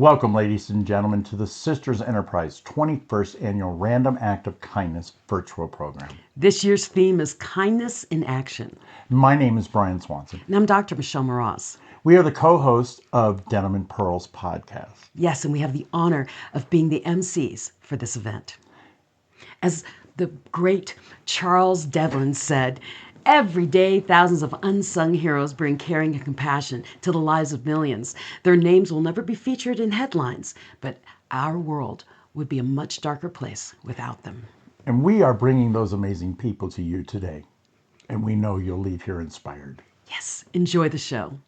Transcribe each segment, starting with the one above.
Welcome, ladies and gentlemen, to the Sisters Enterprise 21st Annual Random Act of Kindness virtual program. This year's theme is Kindness in Action. My name is Brian Swanson. And I'm Dr. Michelle Mras. We are the co-hosts of Denim and Pearls podcast. Yes, and we have the honor of being the MCs for this event. As the great Charles Devlin said, every day, thousands of unsung heroes bring caring and compassion to the lives of millions. Their names will never be featured in headlines, but our world would be a much darker place without them. And we are bringing those amazing people to you today. And we know you'll leave here inspired. Yes, enjoy the show.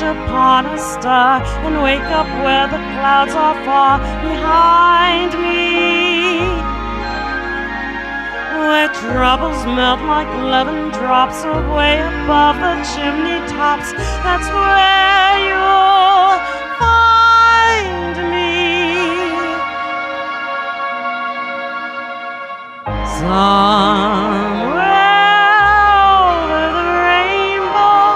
Upon a star and wake up where the clouds are far behind me, where troubles melt like lemon drops away above the chimney tops. That's where you'll find me. Somewhere over the rainbow,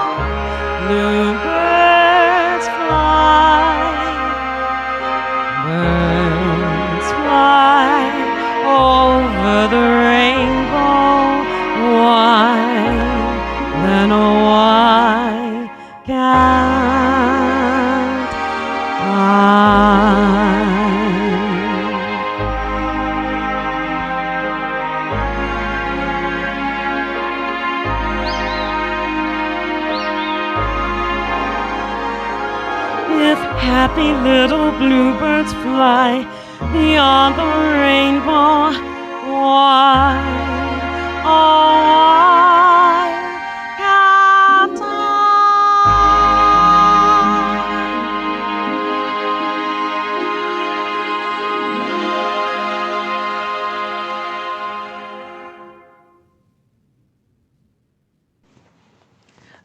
bluebirds fly over the rainbow. Why, then why can't I? If happy little bluebirds fly beyond the rainbow, why, oh why can't I?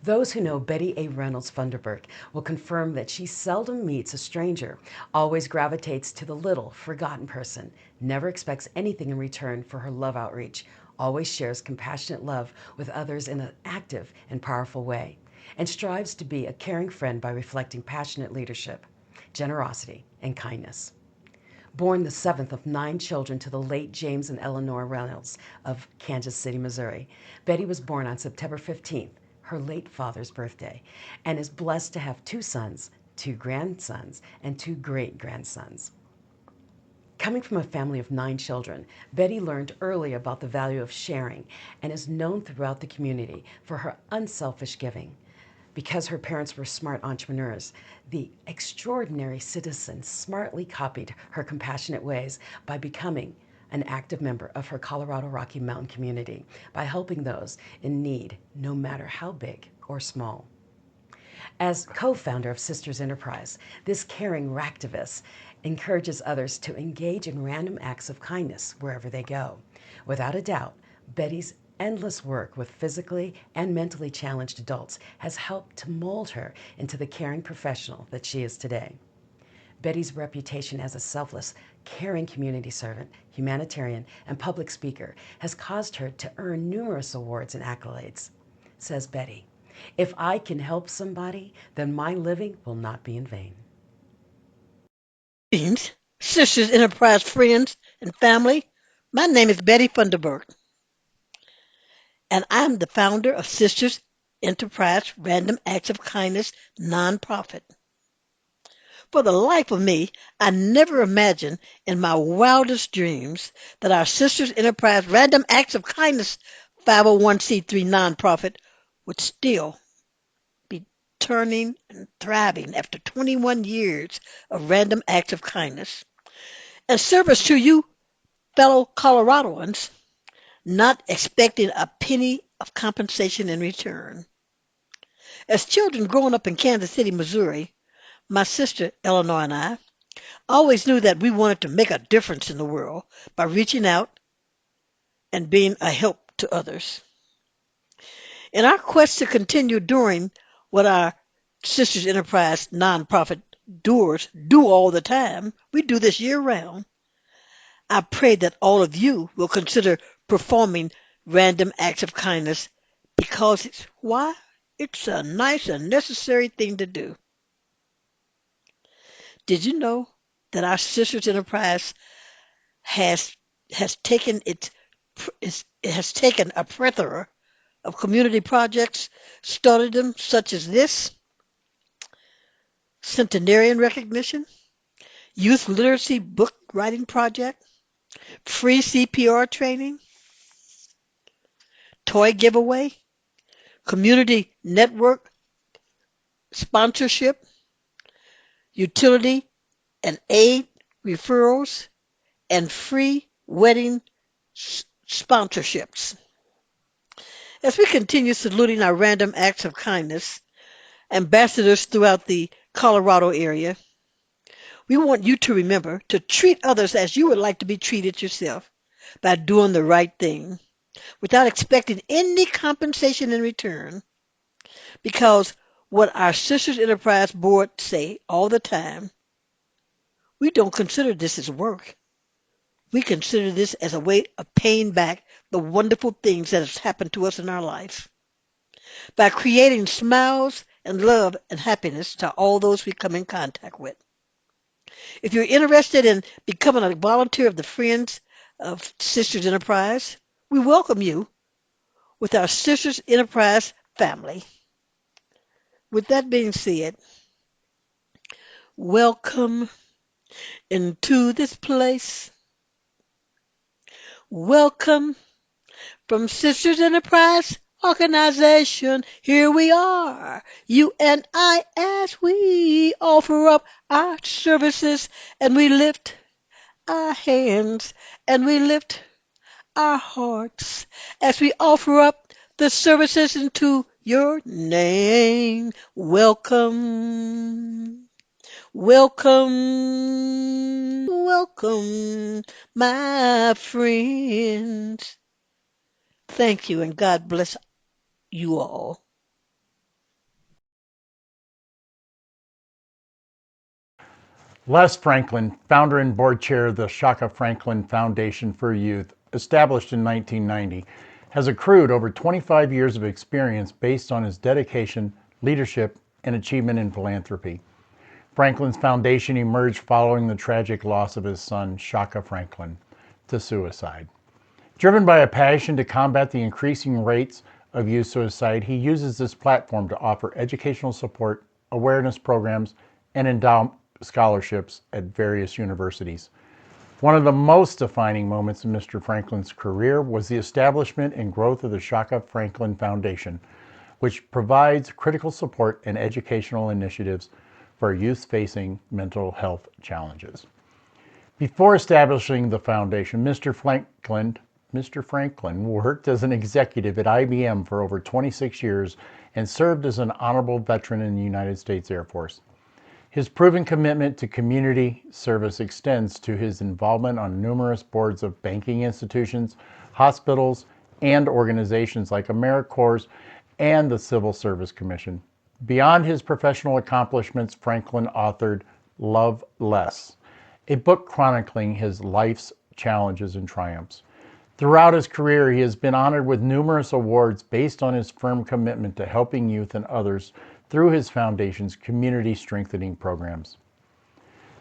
Those who know Betty A. Reynolds Funderburk will confirm that she seldom meets a stranger, always gravitates to the little, forgotten person, never expects anything in return for her love outreach, always shares compassionate love with others in an active and powerful way, and strives to be a caring friend by reflecting passionate leadership, generosity, and kindness. Born the seventh of 9 children to the late James and Eleanor Reynolds of Kansas City, Missouri, Betty was born on September 15th, her late father's birthday, and is blessed to have 2 sons, 2 grandsons, and 2 great-grandsons. Coming from a family of 9 children, Betty learned early about the value of sharing and is known throughout the community for her unselfish giving. Because her parents were smart entrepreneurs, the extraordinary citizen smartly copied her compassionate ways by becoming an active member of her Colorado Rocky Mountain community by helping those in need, no matter how big or small. As co-founder of Sisters Enterprise, this caring RAK-tivist encourages others to engage in random acts of kindness wherever they go. Without a doubt, Betty's endless work with physically and mentally challenged adults has helped to mold her into the caring professional that she is today. Betty's reputation as a selfless, caring community servant, humanitarian, and public speaker has caused her to earn numerous awards and accolades. Says Betty, "If I can help somebody, then my living will not be in vain." Greetings, Sisters Enterprise friends and family. My name is Betty Funderburk, and I'm the founder of Sisters Enterprise Random Acts of Kindness nonprofit. For the life of me, I never imagined in my wildest dreams that our Sisters Enterprise Random Acts of Kindness 501c3 nonprofit would still be turning and thriving after 21 years of random acts of kindness and service to you fellow Coloradoans, not expecting a penny of compensation in return. As children growing up in Kansas City, Missouri, my sister Eleanor and I always knew that we wanted to make a difference in the world by reaching out and being a help to others. In our quest to continue doing what our Sisters Enterprise nonprofit doers do all the time, we do this year round. I pray that all of you will consider performing random acts of kindness because it's why? It's a nice and necessary thing to do. Did you know that our Sisters Enterprise has has taken it has taken a plethora of community projects, started them such as this centenarian recognition, youth literacy book writing project, free CPR training, toy giveaway, community network sponsorship, utility and aid referrals, and free wedding sponsorships. As we continue saluting our random acts of kindness, ambassadors throughout the Colorado area, we want you to remember to treat others as you would like to be treated yourself by doing the right thing without expecting any compensation in return. Because what our Sisters Enterprise board say all the time, we don't consider this as work. We consider this as a way of paying back the wonderful things that has happened to us in our life by creating smiles and love and happiness to all those we come in contact with. If you're interested in becoming a volunteer of the Friends of Sisters Enterprise, we welcome you with our Sisters Enterprise family. With that being said, welcome into this place. Welcome from Sisters Enterprise Organization. Here we are, you and I, as we offer up our services and we lift our hands and we lift our hearts as we offer up the services into your name. Welcome, welcome, welcome, my friends. Thank you and God bless you all. Les Franklin, founder and board chair of the Shaka Franklin Foundation for Youth, established in 1990, has accrued over 25 years of experience based on his dedication, leadership, and achievement in philanthropy. Franklin's foundation emerged following the tragic loss of his son, Shaka Franklin, to suicide. Driven by a passion to combat the increasing rates of youth suicide, he uses this platform to offer educational support, awareness programs, and endow scholarships at various universities. One of the most defining moments in Mr. Franklin's career was the establishment and growth of the Shaka Franklin Foundation, which provides critical support and educational initiatives for youth facing mental health challenges. Before establishing the foundation, Mr. Franklin worked as an executive at IBM for over 26 years and served as an honorable veteran in the United States Air Force. His proven commitment to community service extends to his involvement on numerous boards of banking institutions, hospitals, and organizations like AmeriCorps and the Civil Service Commission. Beyond his professional accomplishments, Franklin authored Love Less, a book chronicling his life's challenges and triumphs. Throughout his career, he has been honored with numerous awards based on his firm commitment to helping youth and others through his foundation's community strengthening programs.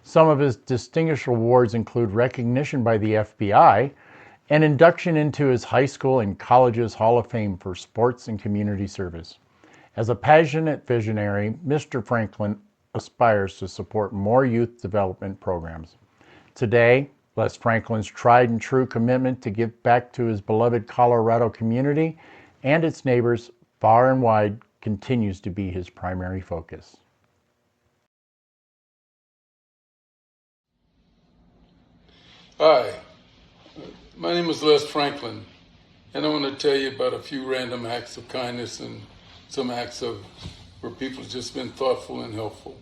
Some of his distinguished awards include recognition by the FBI and induction into his high school and college's Hall of Fame for sports and community service. As a passionate visionary, Mr. Franklin aspires to support more youth development programs. Today, Les Franklin's tried and true commitment to give back to his beloved Colorado community and its neighbors far and wide continues to be his primary focus. Hi, my name is Les Franklin, and I want to tell you about a few random acts of kindness and some acts of where people have just been thoughtful and helpful.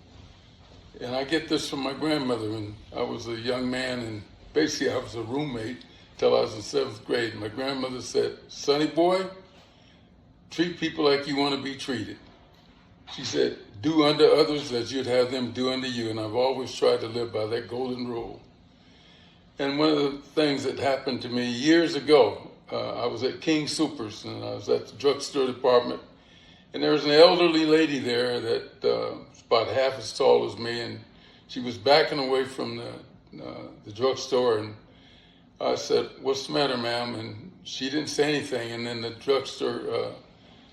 And I get this from my grandmother when I was a young man, and basically I was a roommate till I was in 7th grade. My grandmother said, "Sonny boy, treat people like you want to be treated." She said, "Do unto others as you'd have them do unto you." And I've always tried to live by that golden rule. And one of the things that happened to me years ago, I was at King Soopers and I was at the drugstore department, and there was an elderly lady there that was about half as tall as me, and she was backing away from the drugstore, and I said, "What's the matter, ma'am?" And she didn't say anything, and then the drugstore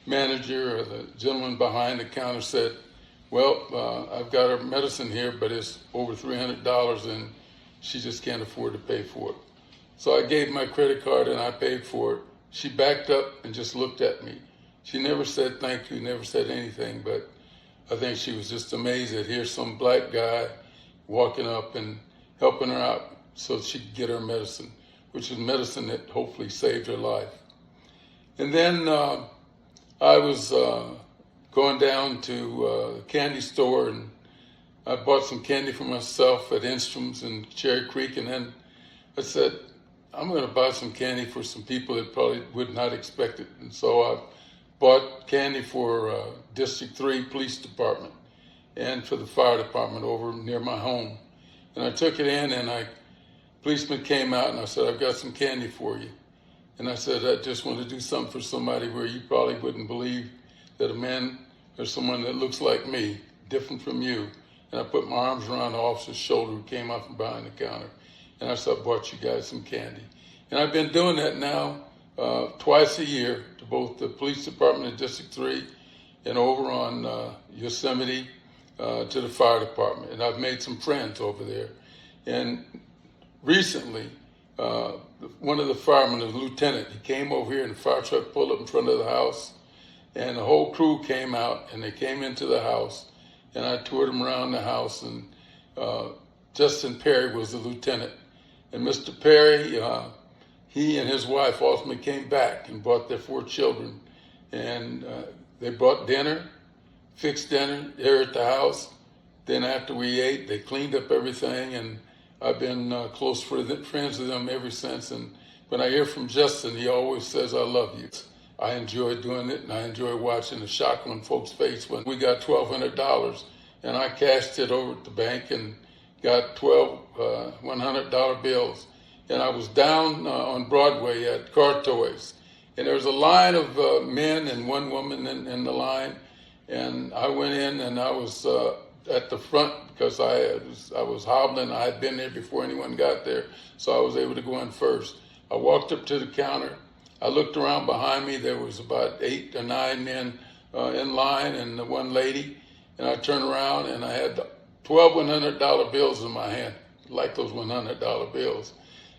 manager or the gentleman behind the counter said, "Well, I've got her medicine here, but it's over $300 and she just can't afford to pay for it." So I gave my credit card and I paid for it. She backed up and just looked at me. She never said thank you, never said anything, but I think she was just amazed that here's some black guy walking up and helping her out so she could get her medicine, which is medicine that hopefully saved her life. And then I was going down to the candy store, and I bought some candy for myself at Enstrom's in Cherry Creek, and then I said, I'm going to buy some candy for some people that probably would not expect it. And so I bought candy for District 3 Police Department and for the fire department over near my home. And I took it in, and policeman came out, and I said, "I've got some candy for you." And I said, "I just want to do something for somebody where you probably wouldn't believe that a man or someone that looks like me, different from you." And I put my arms around the officer's shoulder who came up from behind the counter. And I said, "I bought you guys some candy." And I've been doing that now twice a year to both the police department in District 3 and over on Yosemite to the fire department. And I've made some friends over there. And recently, one of the firemen, a lieutenant, he came over here and the fire truck pulled up in front of the house. And the whole crew came out and they came into the house. And I toured them around the house, and Justin Perry was the lieutenant. And Mr. Perry, he and his wife ultimately came back and brought their 4 children. And they brought dinner, fixed dinner here at the house. Then after we ate, they cleaned up everything, and I've been close friends with them ever since. And when I hear from Justin, he always says, "I love you." I enjoy doing it, and I enjoy watching the shock on folks' face when we got $1,200, and I cashed it over at the bank and got 12 $100 bills. And I was down on Broadway at Car Toys, and there was a line of men and one woman in the line, and I went in and I was at the front because I was hobbling. I had been there before anyone got there, so I was able to go in first. I walked up to the counter. I looked around behind me. There was about 8 or 9 men in line and the one lady. And I turned around and I had 12 $100 bills in my hand, like those $100 bills.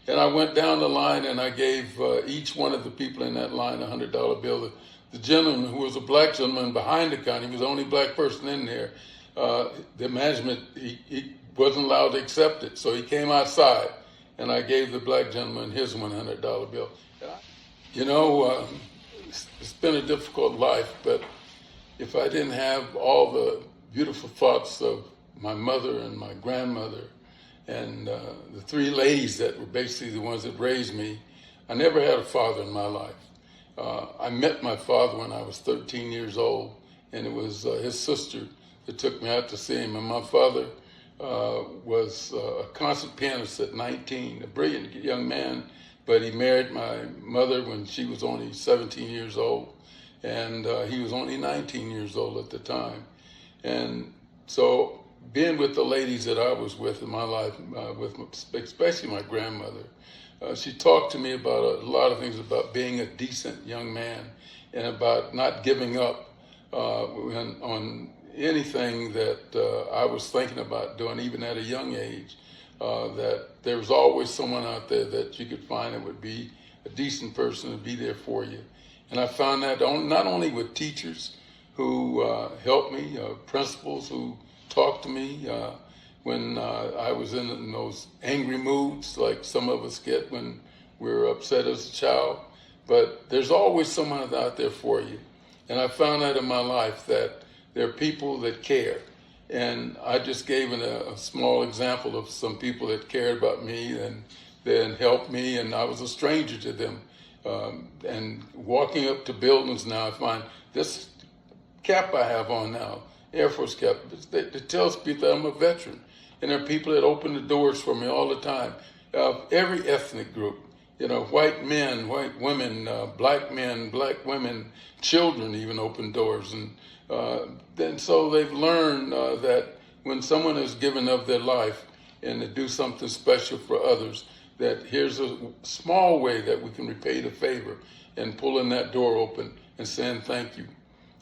And I went down the line and I gave each one of the people in that line a $100 bill. The gentleman, who was a black gentleman behind the counter, he was the only black person in there. The management, he wasn't allowed to accept it. So he came outside and I gave the black gentleman his $100 bill. You know, it's been a difficult life, but if I didn't have all the beautiful thoughts of my mother and my grandmother and the 3 ladies that were basically the ones that raised me, I never had a father in my life. I met my father when I was 13 years old, and it was his sister that took me out to see him. And my father was a concert pianist at 19, a brilliant young man, but he married my mother when she was only 17 years old, and he was only 19 years old at the time. And so being with the ladies that I was with in my life, especially my grandmother, she talked to me about a lot of things, about being a decent young man and about not giving up anything that I was thinking about doing, even at a young age, that there was always someone out there that you could find that would be a decent person to be there for you. And I found that not only with teachers who helped me, principals who talked to me when I was in those angry moods like some of us get when we're upset as a child, but there's always someone out there for you. And I found that in my life, that there are people that care. And I just gave a small example of some people that cared about me and then helped me, and I was a stranger to them. And walking up to buildings now, I find this cap I have on now, Air Force cap, it tells people that I'm a veteran. And there are people that open the doors for me all the time. Every ethnic group, white men, white women, black men, black women, children even open doors. And then so they've learned that when someone has given up their life and to do something special for others, that here's a small way that we can repay the favor and pulling that door open and saying thank you.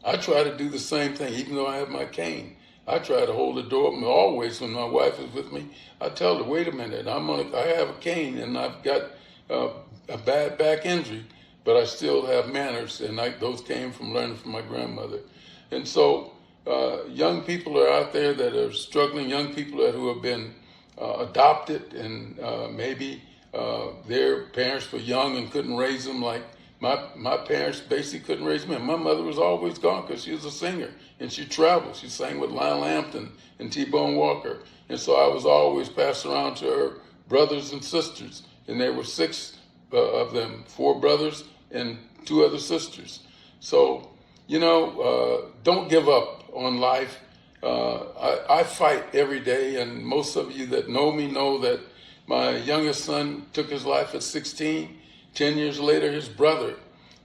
I try to do the same thing, even though I have my cane. I try to hold the door open always when my wife is with me. I tell her, wait a minute, I have a cane and I've got a bad back injury, but I still have manners, and those came from learning from my grandmother. And so young people are out there that are struggling, young people who have been adopted, and maybe their parents were young and couldn't raise them like my parents basically couldn't raise me. My mother was always gone because she was a singer and she traveled. She sang with Lionel Hampton and T-Bone Walker. And so I was always passed around to her brothers and sisters. And there were 6 of them, 4 brothers and 2 other sisters. So, don't give up on life. I fight every day, and most of you that know me know that my youngest son took his life at 16. 10 years later, his brother,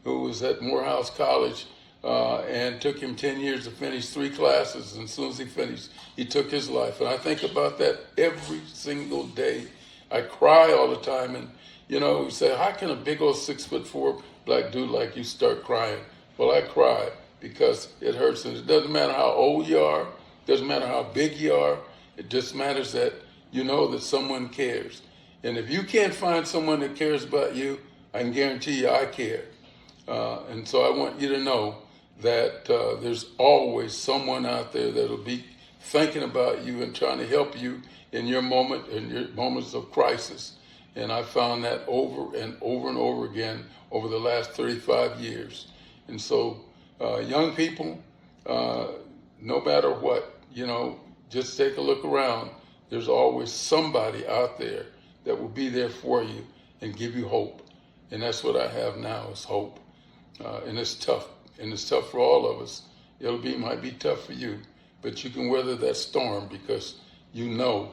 who was at Morehouse College, and took him 10 years to finish 3 classes. And as soon as he finished, he took his life. And I think about that every single day. I cry all the time. And, you say, how can a big old 6'4" black dude like you start crying? Well, I cry because it hurts. And it doesn't matter how old you are. It doesn't matter how big you are. It just matters that you know that someone cares. And if you can't find someone that cares about you, I can guarantee you I care. And so I want you to know that there's always someone out there that will be thinking about you and trying to help you in your moments of crisis. And I found that over and over and over again over the last 35 years. And so young people, no matter what, just take a look around. There's always somebody out there that will be there for you and give you hope. And that's what I have now, is hope. And it's tough. And it's tough for all of us. Might be tough for you, but you can weather that storm because you know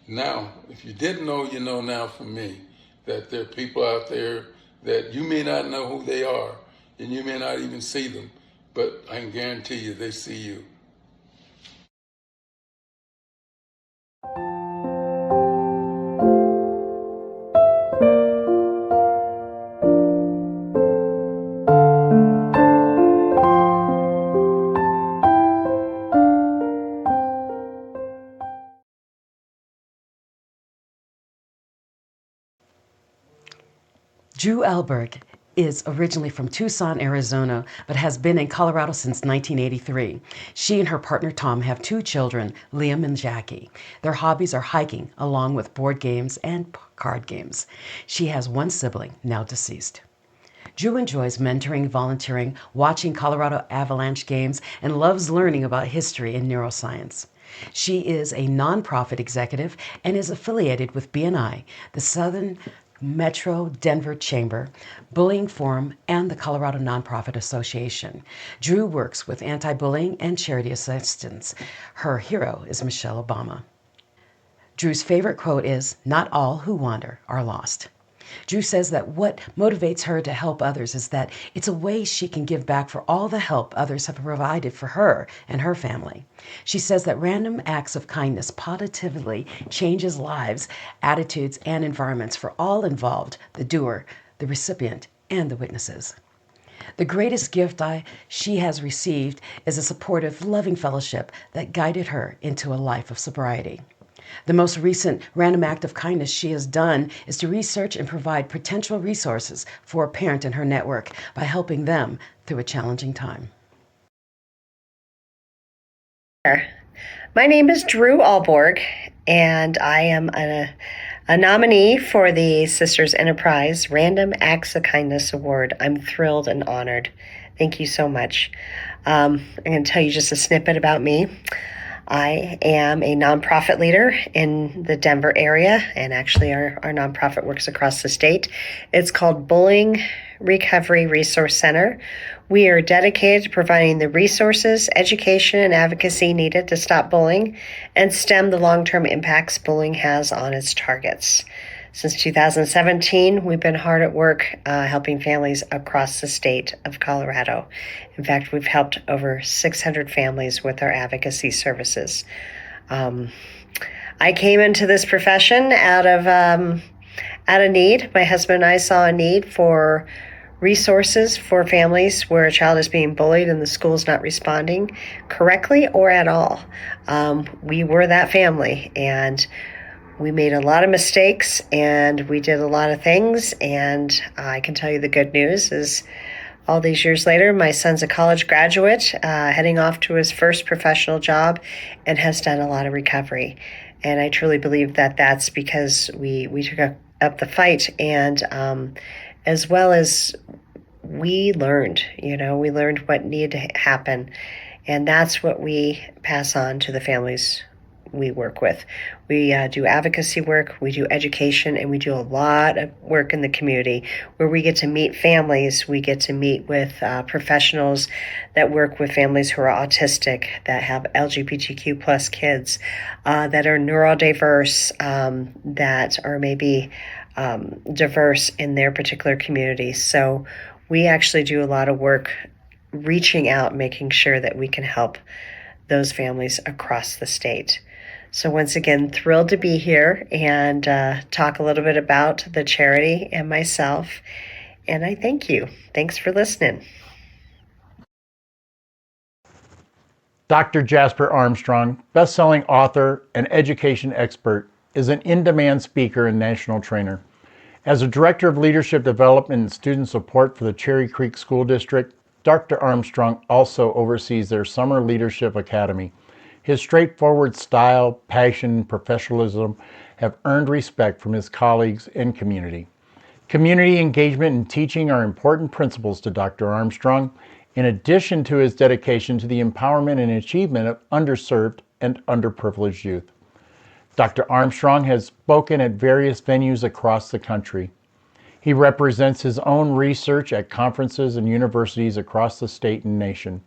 now. If you didn't know, you know now from me that there are people out there that you may not know who they are, and you may not even see them, but I can guarantee you they see you. Drew Elberg is originally from Tucson, Arizona, but has been in Colorado since 1983. She and her partner Tom have 2 children, Liam and Jackie. Their hobbies are hiking, along with board games and card games. She has 1 sibling, now deceased. Drew enjoys mentoring, volunteering, watching Colorado Avalanche games, and loves learning about history and neuroscience. She is a nonprofit executive and is affiliated with BNI, the Southern Metro Denver Chamber, Bullying Forum, and the Colorado Nonprofit Association. Drew works with anti-bullying and charity assistance. Her hero is Michelle Obama. Drew's favorite quote is, "Not all who wander are lost." Drew says that what motivates her to help others is that it's a way she can give back for all the help others have provided for her and her family. She says that random acts of kindness positively changes lives, attitudes, and environments for all involved, the doer, the recipient, and the witnesses. The greatest gift she has received is a supportive, loving fellowship that guided her into a life of sobriety. The most recent random act of kindness she has done is to research and provide potential resources for a parent in her network by helping them through a challenging time. My name is Drew Alborg, and I am a nominee for the Sisters Enterprise Random Acts of Kindness Award. I'm thrilled and honored. Thank you so much. I'm going to tell you just a snippet about me. I am a nonprofit leader in the Denver area, and actually our nonprofit works across the state. It's called Bullying Recovery Resource Center. We are dedicated to providing the resources, education, and advocacy needed to stop bullying and stem the long-term impacts bullying has on its targets. Since 2017, we've been hard at work helping families across the state of Colorado. In fact, we've helped over 600 families with our advocacy services. I came into this profession out of need. My husband and I saw a need for resources for families where a child is being bullied and the school's not responding correctly or at all. We were that family, and we made a lot of mistakes and we did a lot of things. And I can tell you the good news is all these years later, my son's a college graduate, heading off to his first professional job, and has done a lot of recovery. And I truly believe that that's because we took up the fight, and as well as we learned what needed to happen. And that's what we pass on to the families we work with. We do advocacy work, we do education, and we do a lot of work in the community where we get to meet families. We get to meet with professionals that work with families who are autistic, that have LGBTQ plus kids, that are neurodiverse, that are maybe diverse in their particular communities. So we actually do a lot of work reaching out, making sure that we can help those families across the state. So once again, thrilled to be here and talk a little bit about the charity and myself. And I thank you. Thanks for listening. Dr. Jasper Armstrong, best-selling author and education expert, is an in-demand speaker and national trainer. As a Director of Leadership Development and Student Support for the Cherry Creek School District, Dr. Armstrong also oversees their Summer Leadership Academy. His straightforward style, passion, and professionalism have earned respect from his colleagues and community. Community engagement and teaching are important principles to Dr. Armstrong, in addition to his dedication to the empowerment and achievement of underserved and underprivileged youth. Dr. Armstrong has spoken at various venues across the country. He represents his own research at conferences and universities across the state and nation.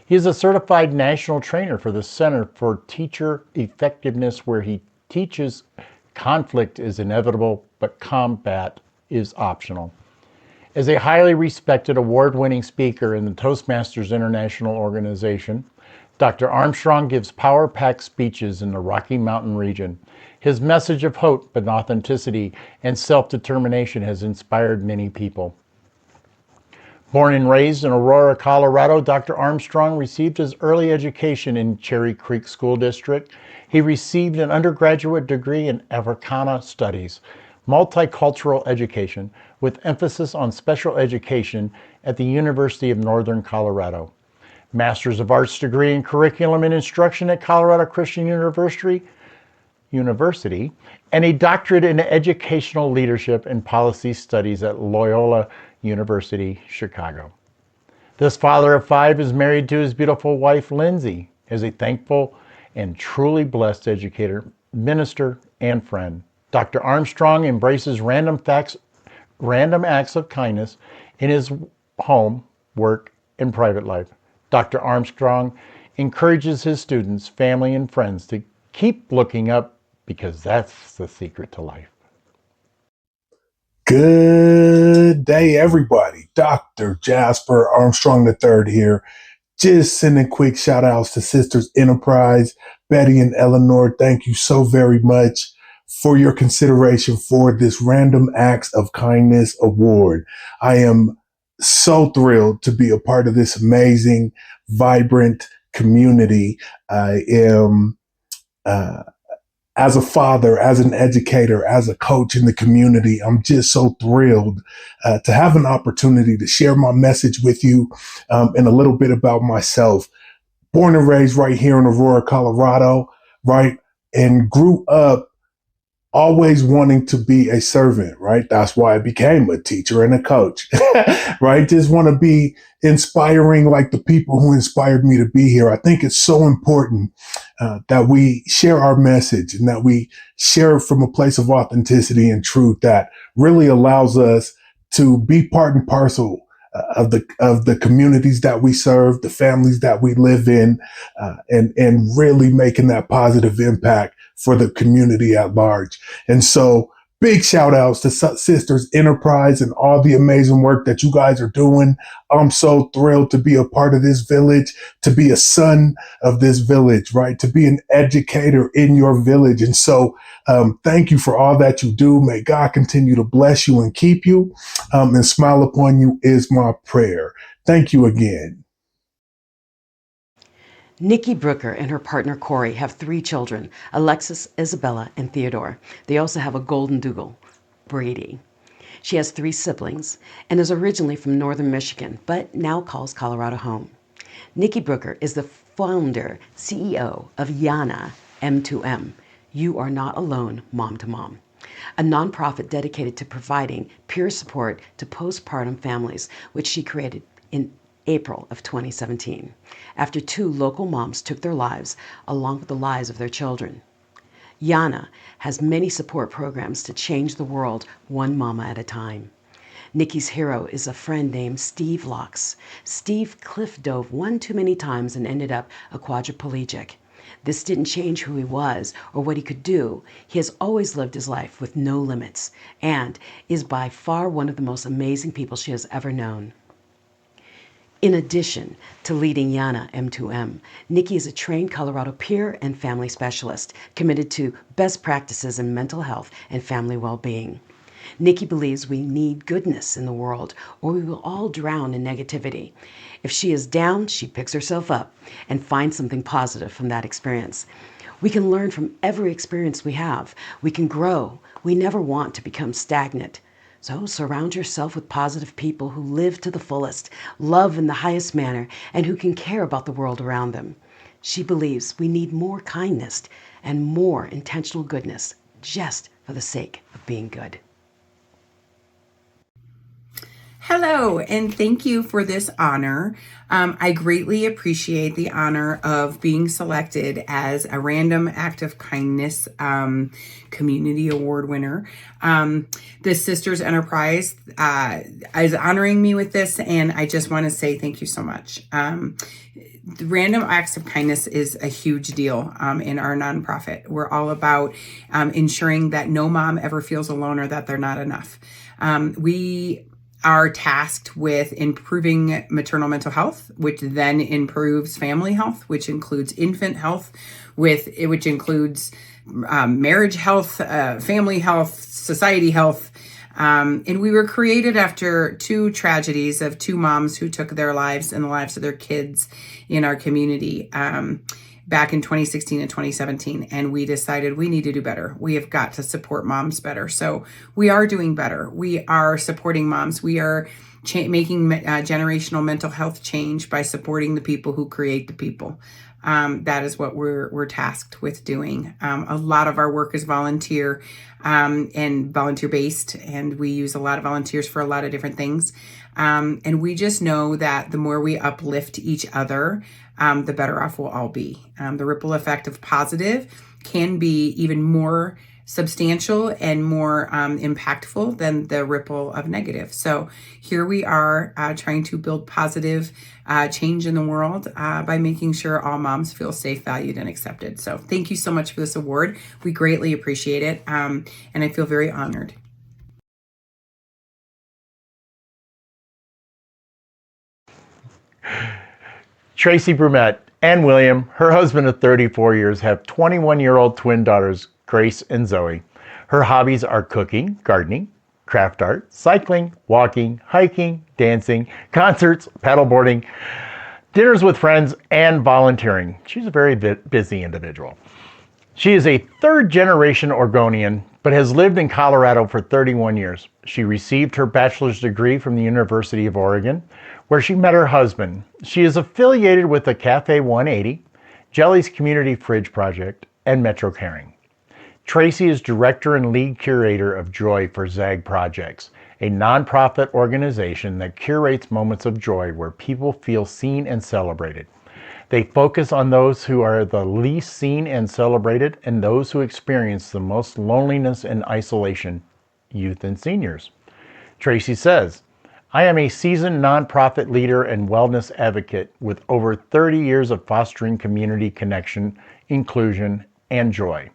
He is a certified national trainer for the Center for Teacher Effectiveness, where he teaches conflict is inevitable, but combat is optional. As a highly respected award-winning speaker in the Toastmasters International Organization, Dr. Armstrong gives power-packed speeches in the Rocky Mountain region. His message of hope and authenticity and self-determination has inspired many people. Born and raised in Aurora, Colorado, Dr. Armstrong received his early education in Cherry Creek School District. He received an undergraduate degree in Africana Studies, multicultural education, with emphasis on special education at the University of Northern Colorado. Master's of Arts degree in Curriculum and Instruction at Colorado Christian University, and a doctorate in Educational Leadership and Policy Studies at Loyola University, Chicago. This father of five is married to his beautiful wife, Lindsay, as a thankful and truly blessed educator, minister, and friend. Dr. Armstrong embraces random acts of kindness in his home, work, and private life. Dr. Armstrong encourages his students, family, and friends to keep looking up, because that's the secret to life. Good day, everybody. Dr. Jasper Armstrong III here. Just sending quick shout outs to Sisters Enterprise, Betty and Eleanor. Thank you so very much for your consideration for this Random Acts of Kindness Award. I am so thrilled to be a part of this amazing, vibrant community. I am, as a father, as an educator, as a coach in the community, I'm just so thrilled to have an opportunity to share my message with you, and a little bit about myself. Born and raised right here in Aurora, Colorado, right? And grew up always wanting to be a servant, right? That's why I became a teacher and a coach, right? Just want to be inspiring like the people who inspired me to be here. I think it's so important that we share our message and that we share it from a place of authenticity and truth that really allows us to be part and parcel of the communities that we serve, the families that we live in, and really making that positive impact for the community at large. And so big shout outs to Sisters Enterprise and all the amazing work that you guys are doing. I'm so thrilled to be a part of this village, to be a son of this village, right? To be an educator in your village. And so thank you for all that you do. May God continue to bless you and keep you, and smile upon you is my prayer. Thank you again. Nikki Brooker and her partner Corey have 3 children, Alexis, Isabella, and Theodore. They also have a golden doodle, Brady. She has 3 siblings and is originally from northern Michigan, but now calls Colorado home. Nikki Brooker is the founder, CEO of Yana M2M. You Are Not Alone, Mom to Mom, a nonprofit dedicated to providing peer support to postpartum families, which she created in April of 2017, after 2 local moms took their lives along with the lives of their children. Yana has many support programs to change the world one mama at a time. Nikki's hero is a friend named Steve Locks. Steve cliff dove one too many times and ended up a quadriplegic. This didn't change who he was or what he could do. He has always lived his life with no limits and is by far one of the most amazing people she has ever known. In addition to leading Yana M2M, Nikki is a trained Colorado peer and family specialist committed to best practices in mental health and family well-being. Nikki believes we need goodness in the world or we will all drown in negativity. If she is down, she picks herself up and finds something positive from that experience. We can learn from every experience we have. We can grow. We never want to become stagnant. So surround yourself with positive people who live to the fullest, love in the highest manner, and who can care about the world around them. She believes we need more kindness and more intentional goodness just for the sake of being good. Hello, and thank you for this honor. I greatly appreciate the honor of being selected as a Random Act of Kindness Community Award winner. The Sisters Enterprise is honoring me with this, and I just want to say thank you so much. The Random Acts of Kindness is a huge deal in our nonprofit. We're all about ensuring that no mom ever feels alone or that they're not enough. We are tasked with improving maternal mental health, which then improves family health, which includes infant health, which includes marriage health, family health, society health. And we were created after 2 tragedies of 2 moms who took their lives and the lives of their kids in our community back in 2016 and 2017. And we decided we need to do better. We have got to support moms better. So we are doing better. We are supporting moms. We are making generational mental health change by supporting the people who create the people. That is what we're tasked with doing. A lot of our work is volunteer and volunteer based, and we use a lot of volunteers for a lot of different things. And we just know that the more we uplift each other, the better off we'll all be. The ripple effect of positive can be even more substantial and more impactful than the ripple of negative. So here we are trying to build positive change in the world by making sure all moms feel safe, valued, and accepted. So thank you so much for this award. We greatly appreciate it. And I feel very honored. Tracy Brumette and William, her husband of 34 years, have 21-year-old twin daughters, Grace and Zoe. Her hobbies are cooking, gardening, craft art, cycling, walking, hiking, dancing, concerts, paddleboarding, dinners with friends, and volunteering. She's a very busy individual. She is a third-generation Oregonian, but has lived in Colorado for 31 years. She received her bachelor's degree from the University of Oregon, where she met her husband. She is affiliated with the Cafe 180, Jelly's Community Fridge Project, and Metro Caring. Tracy is director and lead curator of Joy for ZAG Projects, a nonprofit organization that curates moments of joy where people feel seen and celebrated. They focus on those who are the least seen and celebrated and those who experience the most loneliness and isolation, youth and seniors. Tracy says, I am a seasoned nonprofit leader and wellness advocate with over 30 years of fostering community connection, inclusion, and joy.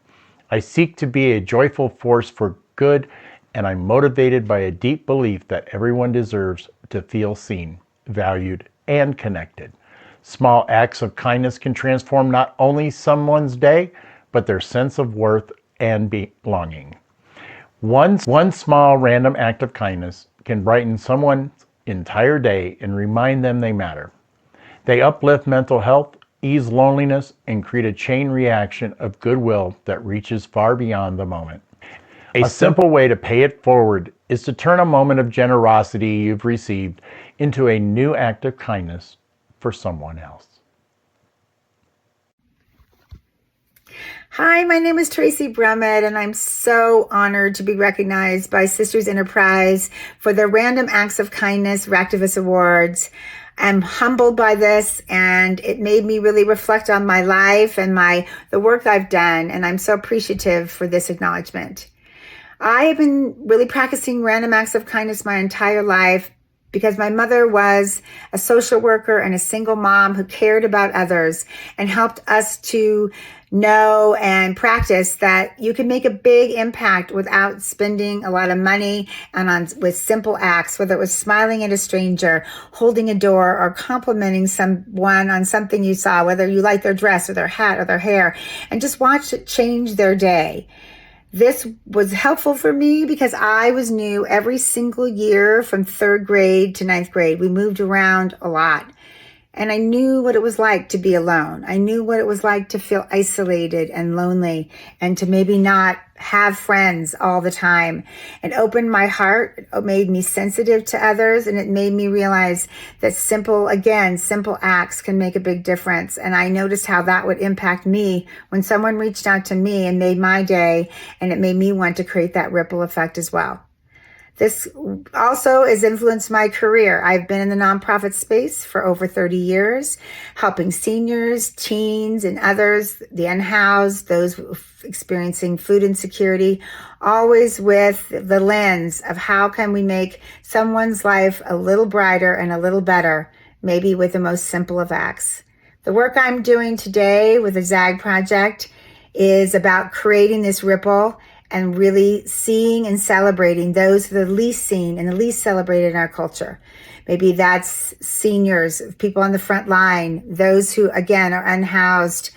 I seek to be a joyful force for good, and I'm motivated by a deep belief that everyone deserves to feel seen, valued, and connected. Small acts of kindness can transform not only someone's day, but their sense of worth and belonging. One small random act of kindness can brighten someone's entire day and remind them they matter. They uplift mental health, ease loneliness, and create a chain reaction of goodwill that reaches far beyond the moment. A simple way to pay it forward is to turn a moment of generosity you've received into a new act of kindness for someone else. Hi, my name is Tracy Brummett, and I'm so honored to be recognized by Sisters Enterprise for the Random Acts of Kindness RAK-tivists Awards. I'm humbled by this, and it made me really reflect on my life and the work I've done, and I'm so appreciative for this acknowledgement. I have been really practicing random acts of kindness my entire life because my mother was a social worker and a single mom who cared about others and helped us to know and practice that you can make a big impact without spending a lot of money and with simple acts, whether it was smiling at a stranger, holding a door, or complimenting someone on something you saw, whether you liked their dress or their hat or their hair, and just watch it change their day. This was helpful for me because I was new every single year from 3rd grade to 9th grade. We moved around a lot. And I knew what it was like to be alone. I knew what it was like to feel isolated and lonely and to maybe not have friends all the time. It opened my heart. It made me sensitive to others. And it made me realize that simple acts can make a big difference. And I noticed how that would impact me when someone reached out to me and made my day. And it made me want to create that ripple effect as well. This also has influenced my career. I've been in the nonprofit space for over 30 years, helping seniors, teens, and others, the unhoused, those experiencing food insecurity, always with the lens of how can we make someone's life a little brighter and a little better, maybe with the most simple of acts. The work I'm doing today with the ZAG Project is about creating this ripple and really seeing and celebrating those who are the least seen and the least celebrated in our culture. Maybe that's seniors, people on the front line, those who, again, are unhoused,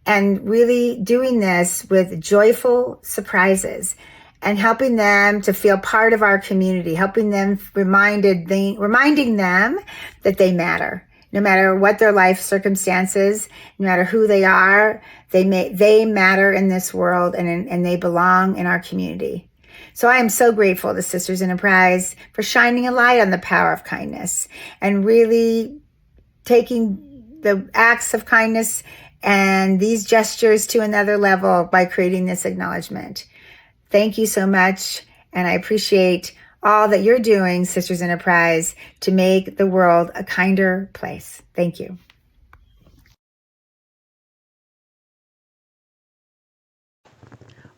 and really doing this with joyful surprises and helping them to feel part of our community, helping them, reminding them that they matter. No matter what their life circumstances, no matter who they are, they matter in this world and they belong in our community. So I am so grateful to Sisters Enterprise for shining a light on the power of kindness and really taking the acts of kindness and these gestures to another level by creating this acknowledgement. Thank you so much, and I appreciate all that you're doing, Sisters Enterprise, to make the world a kinder place. Thank you.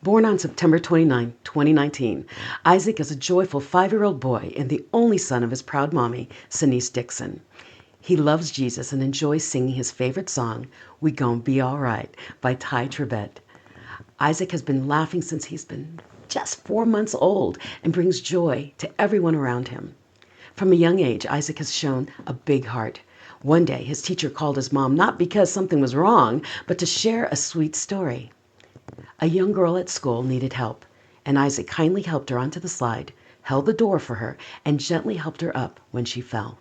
Born on September 29, 2019, Isaac is a joyful 5-year-old boy and the only son of his proud mommy, Sinise Dixon. He loves Jesus and enjoys singing his favorite song, We Gon' Be All Right, by Ty Tribbett. Isaac has been laughing since he's been just 4 months old and brings joy to everyone around him. From a young age, Isaac has shown a big heart. One day, his teacher called his mom not because something was wrong, but to share a sweet story. A young girl at school needed help, and Isaac kindly helped her onto the slide, held the door for her, and gently helped her up when she fell.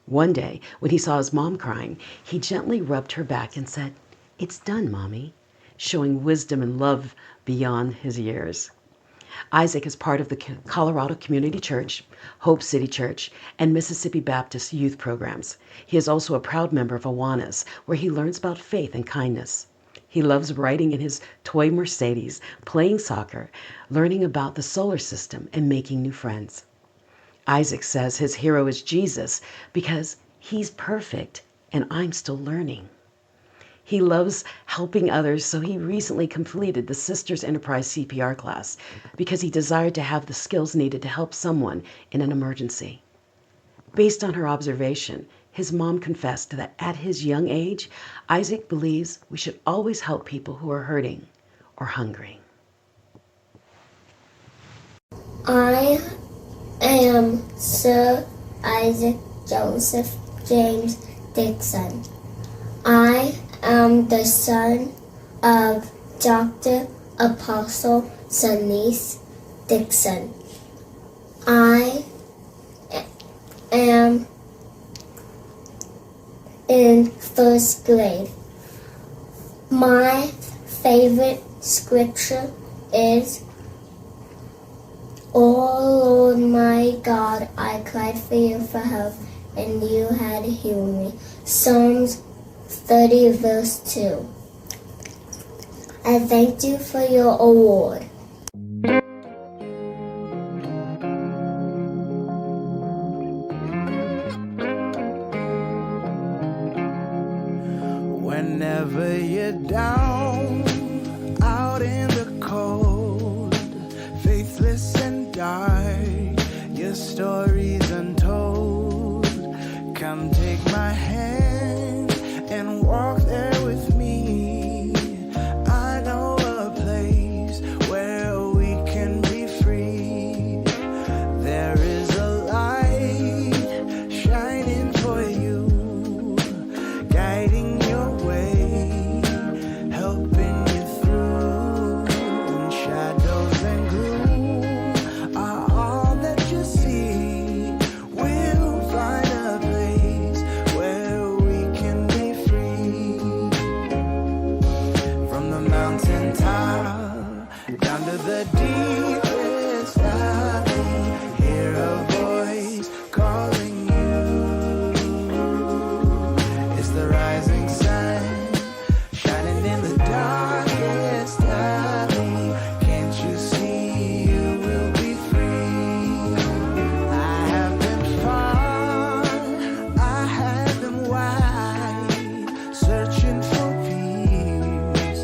One day, when he saw his mom crying, he gently rubbed her back and said, "It's done, Mommy," showing wisdom and love beyond his years. Isaac is part of the Colorado Community Church, Hope City Church, and Mississippi Baptist youth programs. He is also a proud member of Awanas, where he learns about faith and kindness. He loves riding in his toy Mercedes, playing soccer, learning about the solar system, and making new friends. Isaac says his hero is Jesus because he's perfect and I'm still learning. He loves helping others, so he recently completed the Sisters Enterprise CPR class because he desired to have the skills needed to help someone in an emergency. Based on her observation, his mom confessed that at his young age, Isaac believes we should always help people who are hurting or hungry. I am Sir Isaac Joseph James Dixon. I am the son of Dr. Apostle Sanice Dixon. I am in first grade. My favorite scripture is, "O Lord my God, I cried for you for help, and you had healed me." Psalms 30 verse 2. I thank you for your award. Whenever you're down, out in the cold, faithless and dark, your story's untold. Come take my hand and walk there with me. I know a place where we can be free. There is a light shining for you, guiding your way, helping you through. And shadows and gloom are all that you see. We'll find a place where we can be free. From the mountain top down to the deepest valley, hear a voice calling you. It's the rising sun shining in the darkest valley. Can't you see you will be free? I have been far, I have been wide, searching for peace,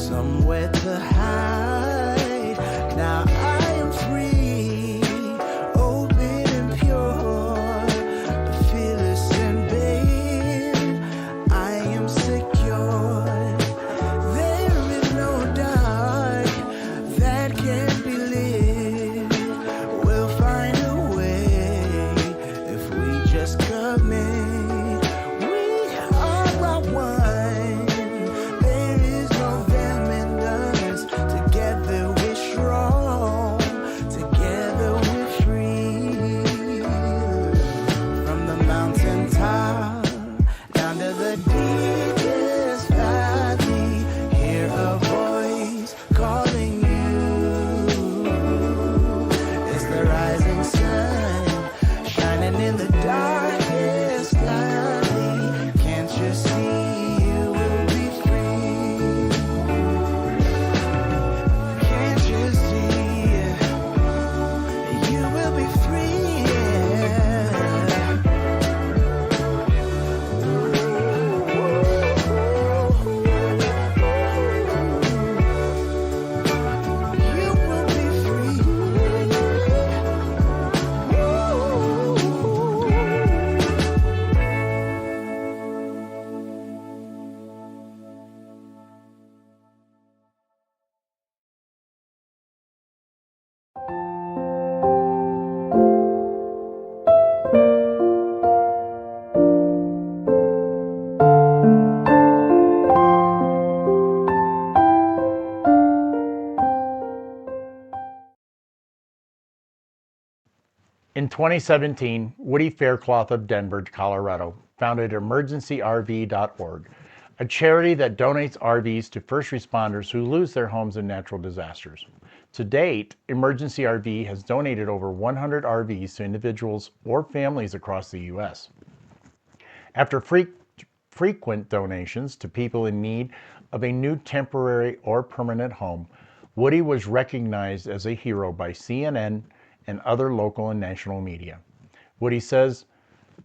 somewhere to hide. Now I am free, open and pure, fearless and babe, I am secure. There is no dark that can't be lit. We'll find a way if we just commit. We are one. There is no them and us. In 2017, Woody Faircloth of Denver, Colorado, founded emergencyrv.org, a charity that donates RVs to first responders who lose their homes in natural disasters. To date, Emergency RV has donated over 100 RVs to individuals or families across the U.S. After frequent donations to people in need of a new temporary or permanent home, Woody was recognized as a hero by CNN and other local and national media. Woody says,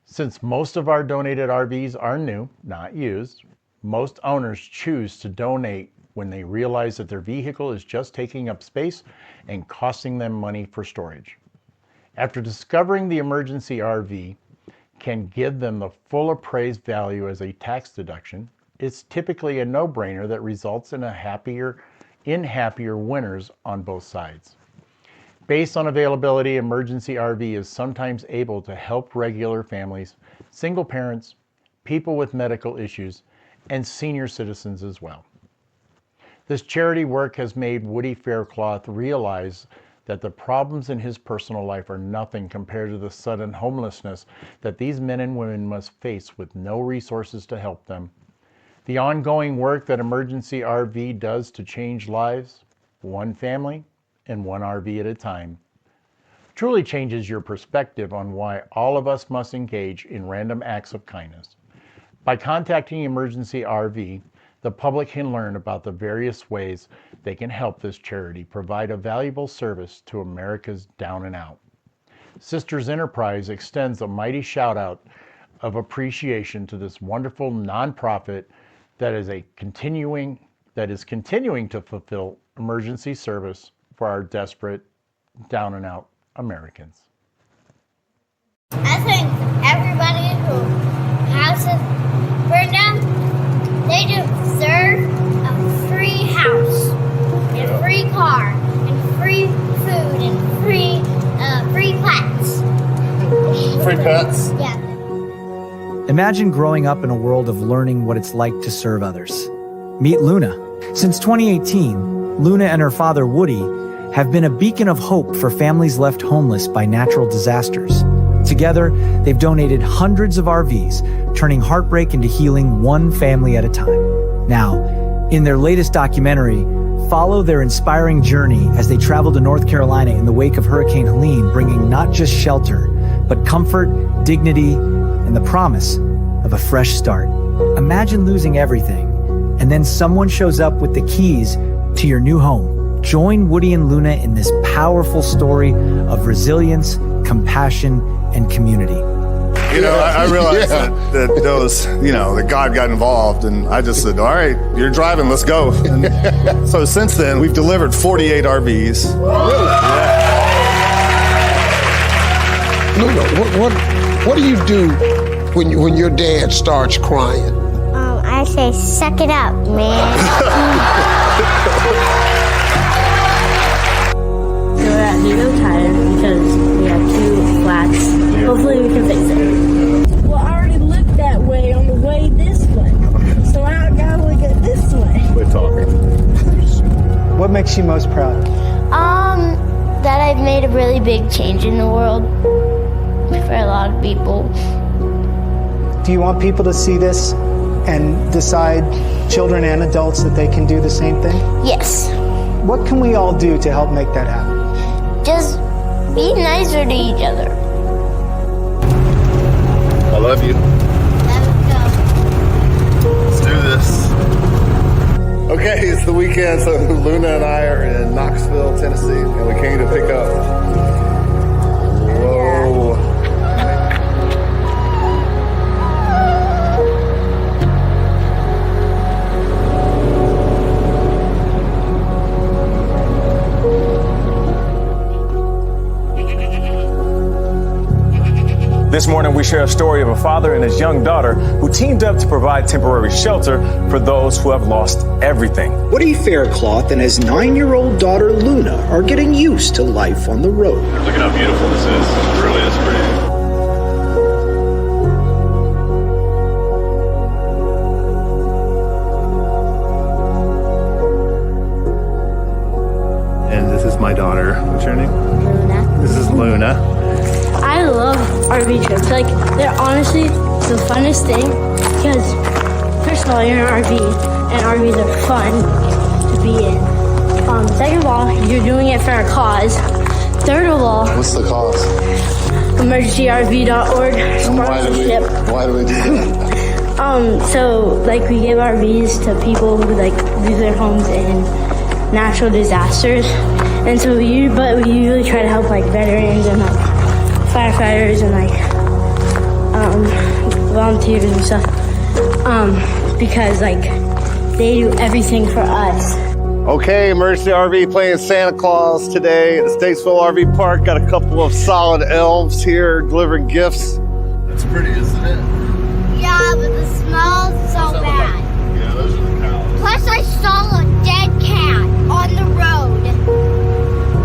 "Since most of our donated RVs are new, not used, most owners choose to donate when they realize that their vehicle is just taking up space and costing them money for storage. After discovering the emergency RV can give them the full appraised value as a tax deduction, it's typically a no-brainer that results in happier winners on both sides. Based on availability, Emergency RV is sometimes able to help regular families, single parents, people with medical issues, and senior citizens as well. This charity work has made Woody Faircloth realize that the problems in his personal life are nothing compared to the sudden homelessness that these men and women must face with no resources to help them. The ongoing work that Emergency RV does to change lives, one family and one RV at a time, truly changes your perspective on why all of us must engage in random acts of kindness. By contacting Emergency RV, the public can learn about the various ways they can help this charity provide a valuable service to America's down and out. Sisters Enterprise extends a mighty shout out of appreciation to this wonderful nonprofit that is continuing to fulfill emergency service for our desperate down and out Americans. I think everybody who houses burned down, they deserve a free house, and free car, and free food, and free pets. Free pets? Yeah. Imagine growing up in a world of learning what it's like to serve others. Meet Luna. Since 2018, Luna and her father Woody have been a beacon of hope for families left homeless by natural disasters. Together, they've donated hundreds of RVs, turning heartbreak into healing one family at a time. Now, in their latest documentary, follow their inspiring journey as they travel to North Carolina in the wake of Hurricane Helene, bringing not just shelter, but comfort, dignity, and the promise of a fresh start. Imagine losing everything, and then someone shows up with the keys to your new home. Join Woody and Luna in this powerful story of resilience, compassion, and community. You know, I realized that those, that God got involved, and I just said, all right, you're driving, let's go. And so since then, we've delivered 48 RVs. Really? Luna, what do you do when your dad starts crying? I say, suck it up, man. He's so tired because we have 2 flats. Hopefully we can fix it. Well, I already looked that way on the way this way. So now I gotta look at this way. We're talking. What makes you most proud? That I've made a really big change in the world for a lot of people. Do you want people to see this and decide, children and adults, that they can do the same thing? Yes. What can we all do to help make that happen? Just be nicer to each other. I love you. Let's do this. Okay, it's the weekend, so Luna and I are in Knoxville, Tennessee, and we came to pick up. Whoa. This morning, we share a story of a father and his young daughter who teamed up to provide temporary shelter for those who have lost everything. Woody Faircloth and his 9-year-old daughter Luna are getting used to life on the road. Look at how beautiful this is. It really is pretty. And this is my daughter. What's your name? Luna. This is Luna. I RV trips. Like, they're honestly the funnest thing because, first of all, you're in an RV, and RVs are fun to be in. Second of all, you're doing it for a cause. Third of all, What's the cause? emergencyrv.org sponsorship. Why do we do that? So, like, we give RVs to people who, like, lose their homes in natural disasters. And so we usually try to help, like, veterans and, like, firefighters and, like, volunteers and stuff. Because, like, they do everything for us. Okay, Emergency RV playing Santa Claus today at the Statesville RV Park. Got a couple of solid elves here delivering gifts. That's pretty, isn't it? Yeah, but the smell is so bad. Yeah, those are the cows. Plus, I saw a dead cat on the road.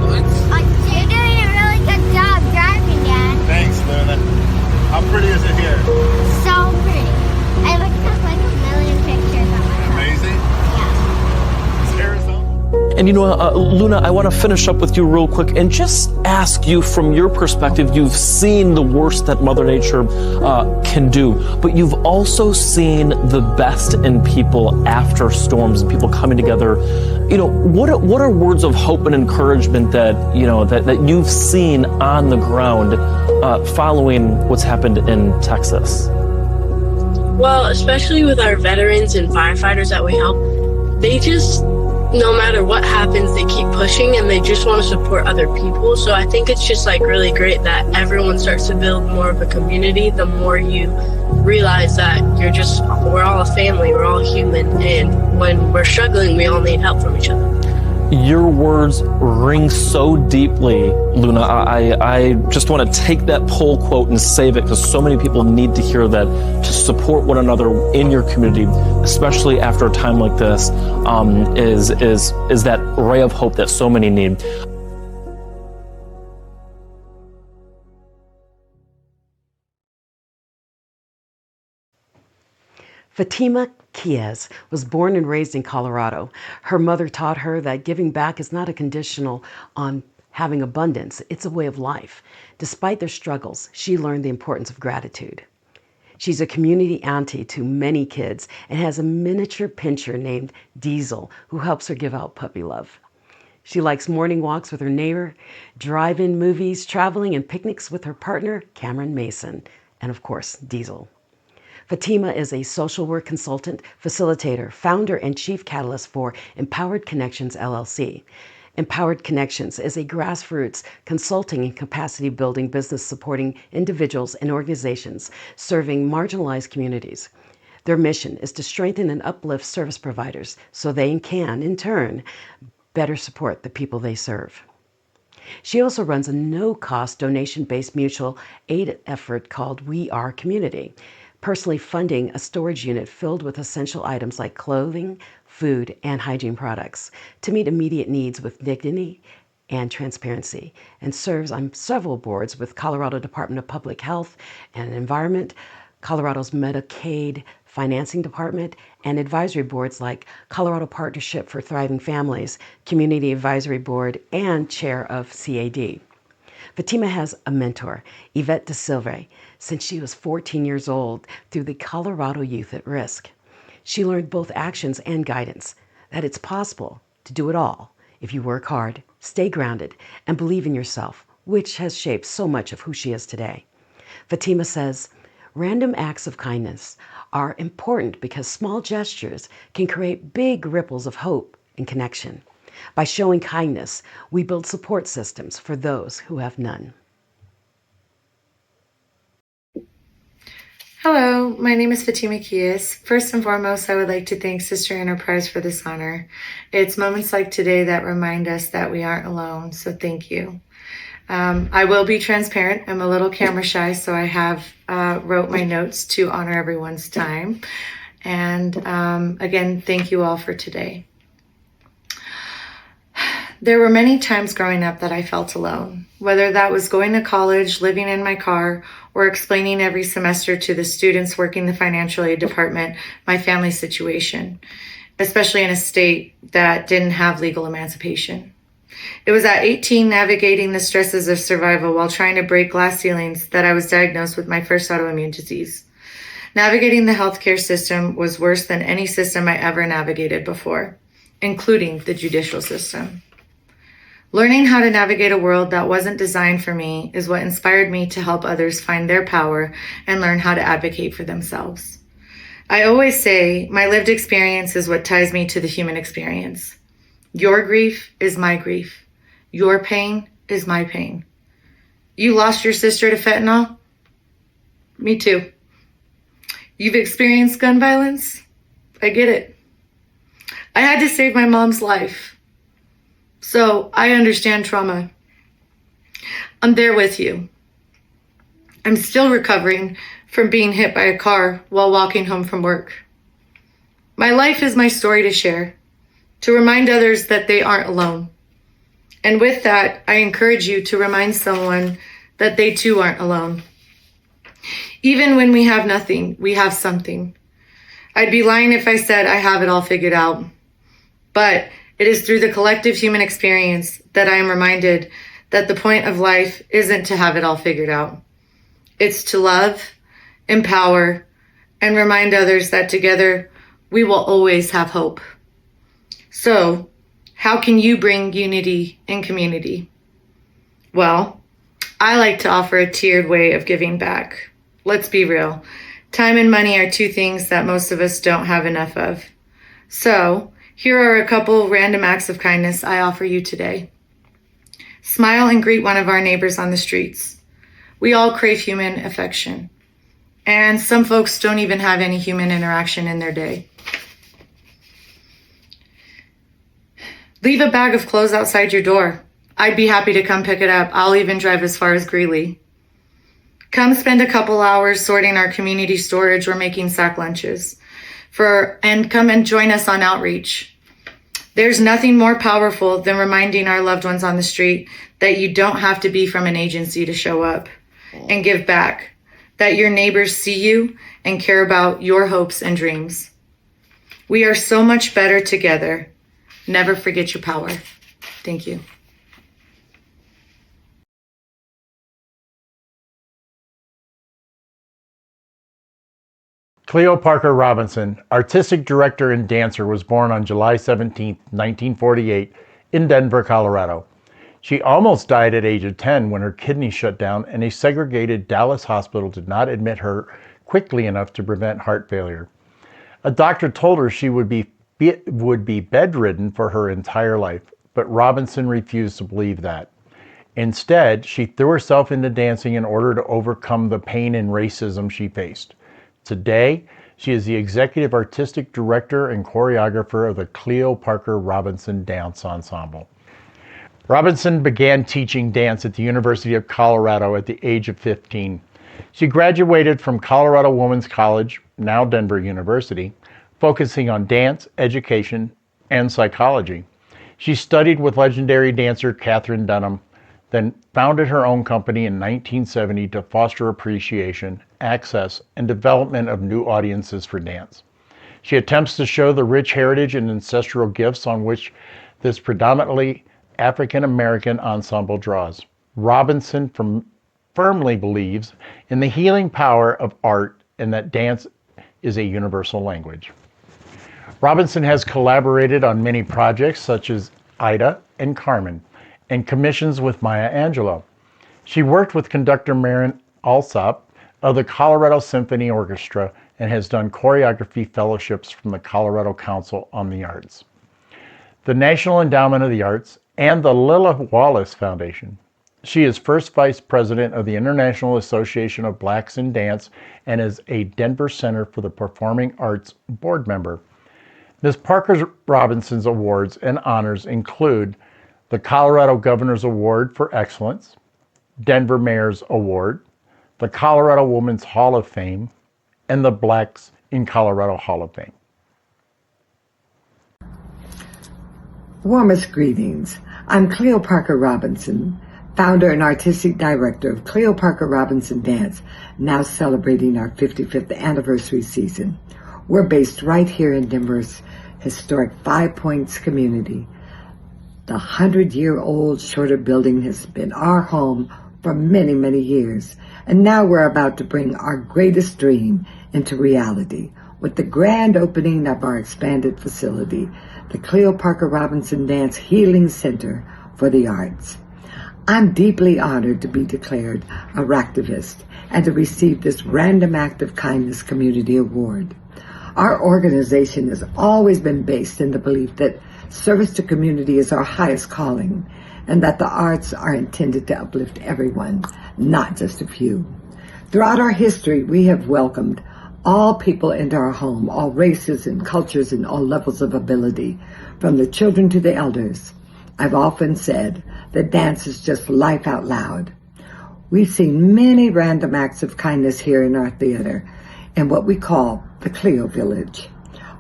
What? You're doing a really good job driving, Dad. Thanks, Luna. How pretty is it here? So pretty. I looked up like a million pictures on my phone. Amazing? Yeah. It's Arizona. And Luna, I want to finish up with you real quick and just ask you, from your perspective, you've seen the worst that Mother Nature can do, but you've also seen the best in people after storms and people coming together. What are words of hope and encouragement that you've seen on the ground following what's happened in Texas? Well, especially with our veterans and firefighters that we help, they just, no matter what happens, they keep pushing and they just want to support other people. So I think it's just like really great that everyone starts to build more of a community. The more you realize that we're all a family, we're all human, and when we're struggling, we all need help from each other. Your words ring so deeply, Luna. I just want to take that poll quote and save it because so many people need to hear that, to support one another in your community, especially after a time like this, is that ray of hope that so many need. Fatima Kies was born and raised in Colorado. Her mother taught her that giving back is not a conditional on having abundance, it's a way of life. Despite their struggles, she learned the importance of gratitude. She's a community auntie to many kids and has a miniature pinscher named Diesel who helps her give out puppy love. She likes morning walks with her neighbor, drive-in movies, traveling, and picnics with her partner, Cameron Mason, and of course, Diesel. Fatima is a social work consultant, facilitator, founder, and chief catalyst for Empowered Connections, LLC. Empowered Connections is a grassroots consulting and capacity building business supporting individuals and organizations serving marginalized communities. Their mission is to strengthen and uplift service providers so they can, in turn, better support the people they serve. She also runs a no-cost donation-based mutual aid effort called We Are Community, personally funding a storage unit filled with essential items like clothing, food, and hygiene products to meet immediate needs with dignity and transparency, and serves on several boards with Colorado Department of Public Health and Environment, Colorado's Medicaid Financing Department, and advisory boards like Colorado Partnership for Thriving Families, Community Advisory Board, and chair of CAD. Fatima has a mentor, Yvette De Silva, since she was 14 years old through the Colorado Youth at Risk. She learned both actions and guidance, that it's possible to do it all if you work hard, stay grounded, and believe in yourself, which has shaped so much of who she is today. Fatima says, random acts of kindness are important because small gestures can create big ripples of hope and connection. By showing kindness, we build support systems for those who have none. Hello, my name is Fatima Kies. First and foremost, I would like to thank Sister Enterprise for this honor. It's moments like today that remind us that we aren't alone, so thank you. I will be transparent. I'm a little camera shy, so I have wrote my notes to honor everyone's time. And again, thank you all for today. There were many times growing up that I felt alone, whether that was going to college, living in my car, or explaining every semester to the students working the financial aid department my family situation, especially in a state that didn't have legal emancipation. It was at 18, navigating the stresses of survival while trying to break glass ceilings, that I was diagnosed with my first autoimmune disease. Navigating the healthcare system was worse than any system I ever navigated before, including the judicial system. Learning how to navigate a world that wasn't designed for me is what inspired me to help others find their power and learn how to advocate for themselves. I always say my lived experience is what ties me to the human experience. Your grief is my grief. Your pain is my pain. You lost your sister to fentanyl? Me too. You've experienced gun violence? I get it. I had to save my mom's life. So I understand trauma. I'm there with you. I'm still recovering from being hit by a car while walking home from work. My life is my story to share, to remind others that they aren't alone. And with that, I encourage you to remind someone that they too aren't alone. Even when we have nothing, we have something. I'd be lying if I said I have it all figured out. But it is through the collective human experience that I am reminded that the point of life isn't to have it all figured out. It's to love, empower, and remind others that together we will always have hope. So, how can you bring unity in community? Well, I like to offer a tiered way of giving back. Let's be real. Time and money are two things that most of us don't have enough of. So, here are a couple random acts of kindness I offer you today. Smile and greet one of our neighbors on the streets. We all crave human affection. And some folks don't even have any human interaction in their day. Leave a bag of clothes outside your door. I'd be happy to come pick it up. I'll even drive as far as Greeley. Come spend a couple hours sorting our community storage or making sack lunches. And come and join us on outreach. There's nothing more powerful than reminding our loved ones on the street that you don't have to be from an agency to show up and give back, that your neighbors see you and care about your hopes and dreams. We are so much better together. Never forget your power. Thank you. Cleo Parker Robinson, artistic director and dancer, was born on July 17, 1948, in Denver, Colorado. She almost died at age of 10 when her kidney shut down and a segregated Dallas hospital did not admit her quickly enough to prevent heart failure. A doctor told her she would be bedridden for her entire life, but Robinson refused to believe that. Instead, she threw herself into dancing in order to overcome the pain and racism she faced. Today, she is the executive artistic director and choreographer of the Cleo Parker Robinson Dance Ensemble. Robinson began teaching dance at the University of Colorado at the age of 15. She graduated from Colorado Women's College, now Denver University, focusing on dance, education, and psychology. She studied with legendary dancer Katherine Dunham, then founded her own company in 1970 to foster appreciation, access, and development of new audiences for dance. She attempts to show the rich heritage and ancestral gifts on which this predominantly African-American ensemble draws. Robinson firmly believes in the healing power of art and that dance is a universal language. Robinson has collaborated on many projects such as Ida and Carmen, and commissions with Maya Angelou. She worked with conductor Marin Alsop of the Colorado Symphony Orchestra and has done choreography fellowships from the Colorado Council on the Arts, the National Endowment of the Arts, and the Lilla Wallace Foundation. She is first vice president of the International Association of Blacks in Dance and is a Denver Center for the Performing Arts board member. Ms. Parker Robinson's awards and honors include the Colorado Governor's Award for Excellence, Denver Mayor's Award, the Colorado Women's Hall of Fame, and the Blacks in Colorado Hall of Fame. Warmest greetings. I'm Cleo Parker Robinson, founder and artistic director of Cleo Parker Robinson Dance, now celebrating our 55th anniversary season. We're based right here in Denver's historic Five Points community. The 100-year-old Shorter building has been our home for many, many years, and now we're about to bring our greatest dream into reality with the grand opening of our expanded facility, the Cleo Parker Robinson Dance Healing Center for the Arts. I'm deeply honored to be declared a RAK-tivist and to receive this Random Act of Kindness Community Award. Our organization has always been based in the belief that service to community is our highest calling, and that the arts are intended to uplift everyone, not just a few. Throughout our history, we have welcomed all people into our home, all races and cultures and all levels of ability, from the children to the elders. I've often said that dance is just life out loud. We've seen many random acts of kindness here in our theater, in what we call the Cleo Village.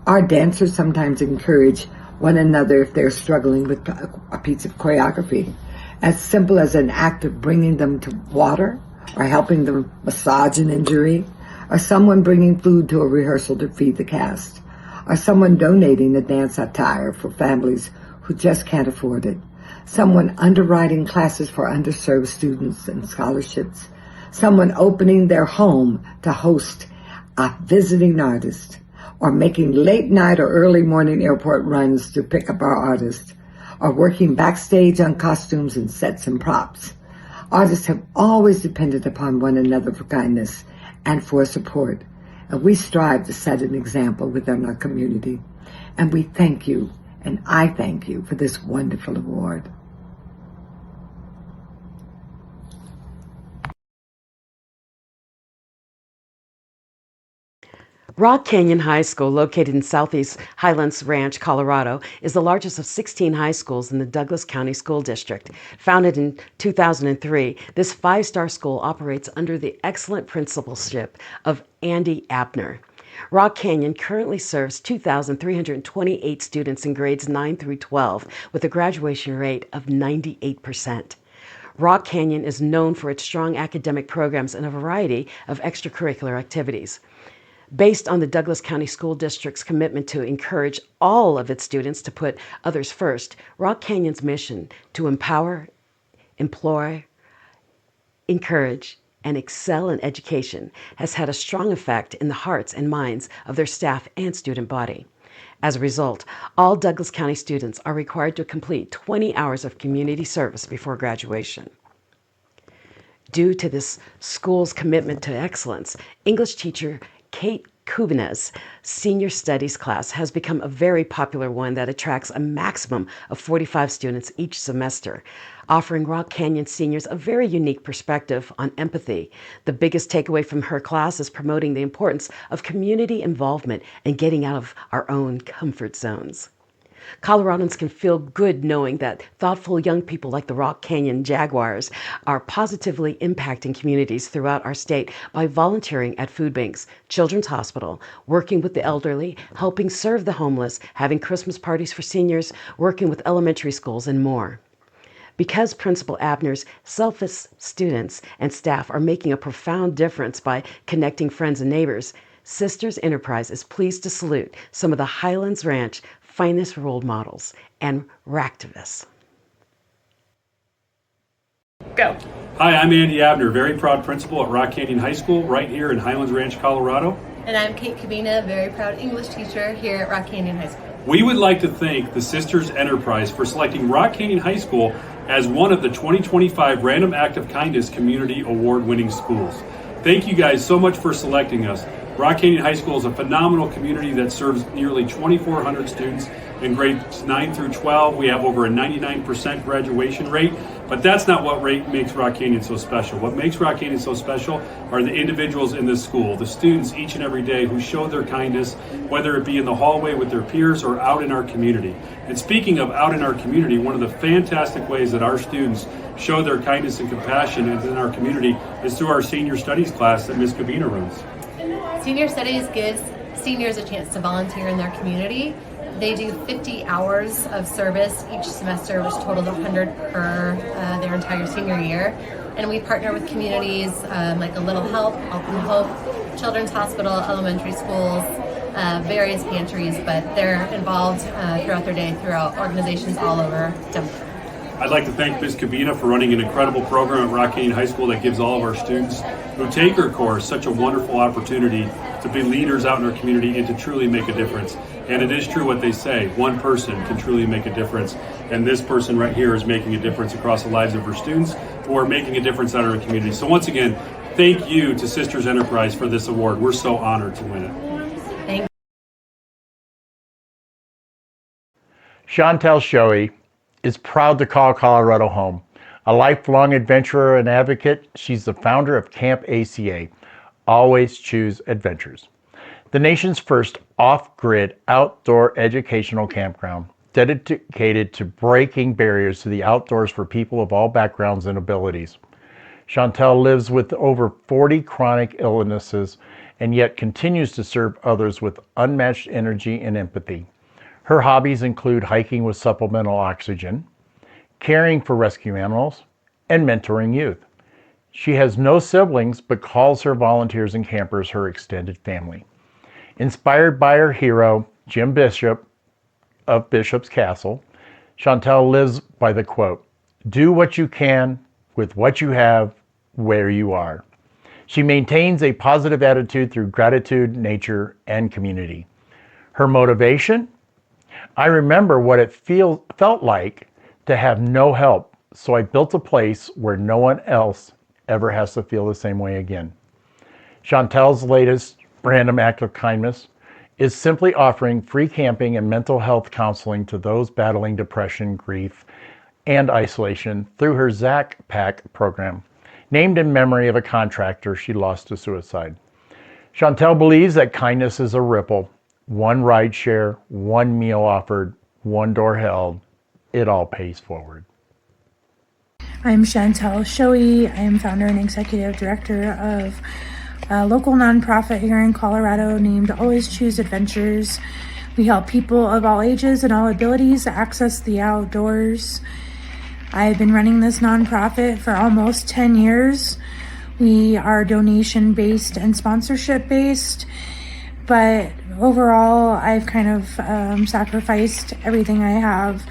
Our dancers sometimes encourage one another if they're struggling with a piece of choreography, as simple as an act of bringing them to water, or helping them massage an injury, or someone bringing food to a rehearsal to feed the cast, or someone donating a dance attire for families who just can't afford it, someone underwriting classes for underserved students and scholarships, someone opening their home to host a visiting artist, or making late night or early morning airport runs to pick up our artists, or working backstage on costumes and sets and props. Artists have always depended upon one another for kindness and for support, and we strive to set an example within our community. And we thank you, and I thank you for this wonderful award. Rock Canyon High School, located in Southeast Highlands Ranch, Colorado, is the largest of 16 high schools in the Douglas County School District. Founded in 2003, this five-star school operates under the excellent principalship of Andy Abner. Rock Canyon currently serves 2,328 students in grades 9 through 12, with a graduation rate of 98%. Rock Canyon is known for its strong academic programs and a variety of extracurricular activities. Based on the Douglas County School District's commitment to encourage all of its students to put others first, Rock Canyon's mission to empower, employ, encourage, and excel in education has had a strong effect in the hearts and minds of their staff and student body. As a result, all Douglas County students are required to complete 20 hours of community service before graduation. Due to this school's commitment to excellence, English teacher Kate Kubina's senior studies class has become a very popular one that attracts a maximum of 45 students each semester, offering Rock Canyon seniors a very unique perspective on empathy. The biggest takeaway from her class is promoting the importance of community involvement and getting out of our own comfort zones. Coloradans can feel good knowing that thoughtful young people like the Rock Canyon Jaguars are positively impacting communities throughout our state by volunteering at food banks, Children's Hospital, working with the elderly, helping serve the homeless, having Christmas parties for seniors, working with elementary schools, and more. Because Principal Abner's selfless students and staff are making a profound difference by connecting friends and neighbors, Sisters Enterprise is pleased to salute some of the Highlands Ranch finest role models and RAK-tivists. Go. Hi, I'm Andy Abner, very proud principal at Rock Canyon High School right here in Highlands Ranch, Colorado. And I'm Kate Kubina, very proud English teacher here at Rock Canyon High School. We would like to thank the Sisters Enterprise for selecting Rock Canyon High School as one of the 2025 Random Act of Kindness Community Award-winning schools. Thank you guys so much for selecting us. Rock Canyon High School is a phenomenal community that serves nearly 2,400 students in grades 9 through 12. We have over a 99% graduation rate, but that's not what makes Rock Canyon so special. What makes Rock Canyon so special are the individuals in this school, the students each and every day who show their kindness, whether it be in the hallway with their peers or out in our community. And speaking of out in our community, one of the fantastic ways that our students show their kindness and compassion in our community is through our senior studies class that Ms. Kubina runs. Senior Studies gives seniors a chance to volunteer in their community. They do 50 hours of service each semester, which totals 100 per their entire senior year. And we partner with communities like A Little Help, Help and Hope, Children's Hospital, elementary schools, various pantries, but they're involved throughout their day throughout organizations all over Denver. I'd like to thank Ms. Kabina for running an incredible program at Rock Canyon High School that gives all of our students who take her course such a wonderful opportunity to be leaders out in our community and to truly make a difference. And it is true what they say, one person can truly make a difference. And this person right here is making a difference across the lives of our students who are making a difference out in our community. So once again, thank you to Sisters Enterprise for this award. We're so honored to win it. Thank you. Chantel Shoei is proud to call Colorado home. A lifelong adventurer and advocate, she's the founder of Camp ACA, Always Choose Adventures, the nation's first off-grid outdoor educational campground dedicated to breaking barriers to the outdoors for people of all backgrounds and abilities. Chantel lives with over 40 chronic illnesses and yet continues to serve others with unmatched energy and empathy. Her hobbies include hiking with supplemental oxygen, caring for rescue animals, and mentoring youth. She has no siblings but calls her volunteers and campers her extended family. Inspired by her hero, Jim Bishop of Bishop's Castle, Chantel lives by the quote, "Do what you can with what you have where you are." She maintains a positive attitude through gratitude, nature, and community. Her motivation? I remember what it felt like to have no help, so I built a place where no one else ever has to feel the same way again. Chantel's latest random act of kindness is simply offering free camping and mental health counseling to those battling depression, grief, and isolation through her ZAC PAC program, named in memory of a contractor she lost to suicide. Chantel believes that kindness is a ripple. One ride share, one meal offered, one door held, it all pays forward. I'm Chantel Shoei. I am founder and executive director of a local nonprofit here in Colorado named Always Choose Adventures. We help people of all ages and all abilities access the outdoors. I've been running this nonprofit for almost 10 years. We are donation-based and sponsorship-based, but overall, I've kind of sacrificed everything I have.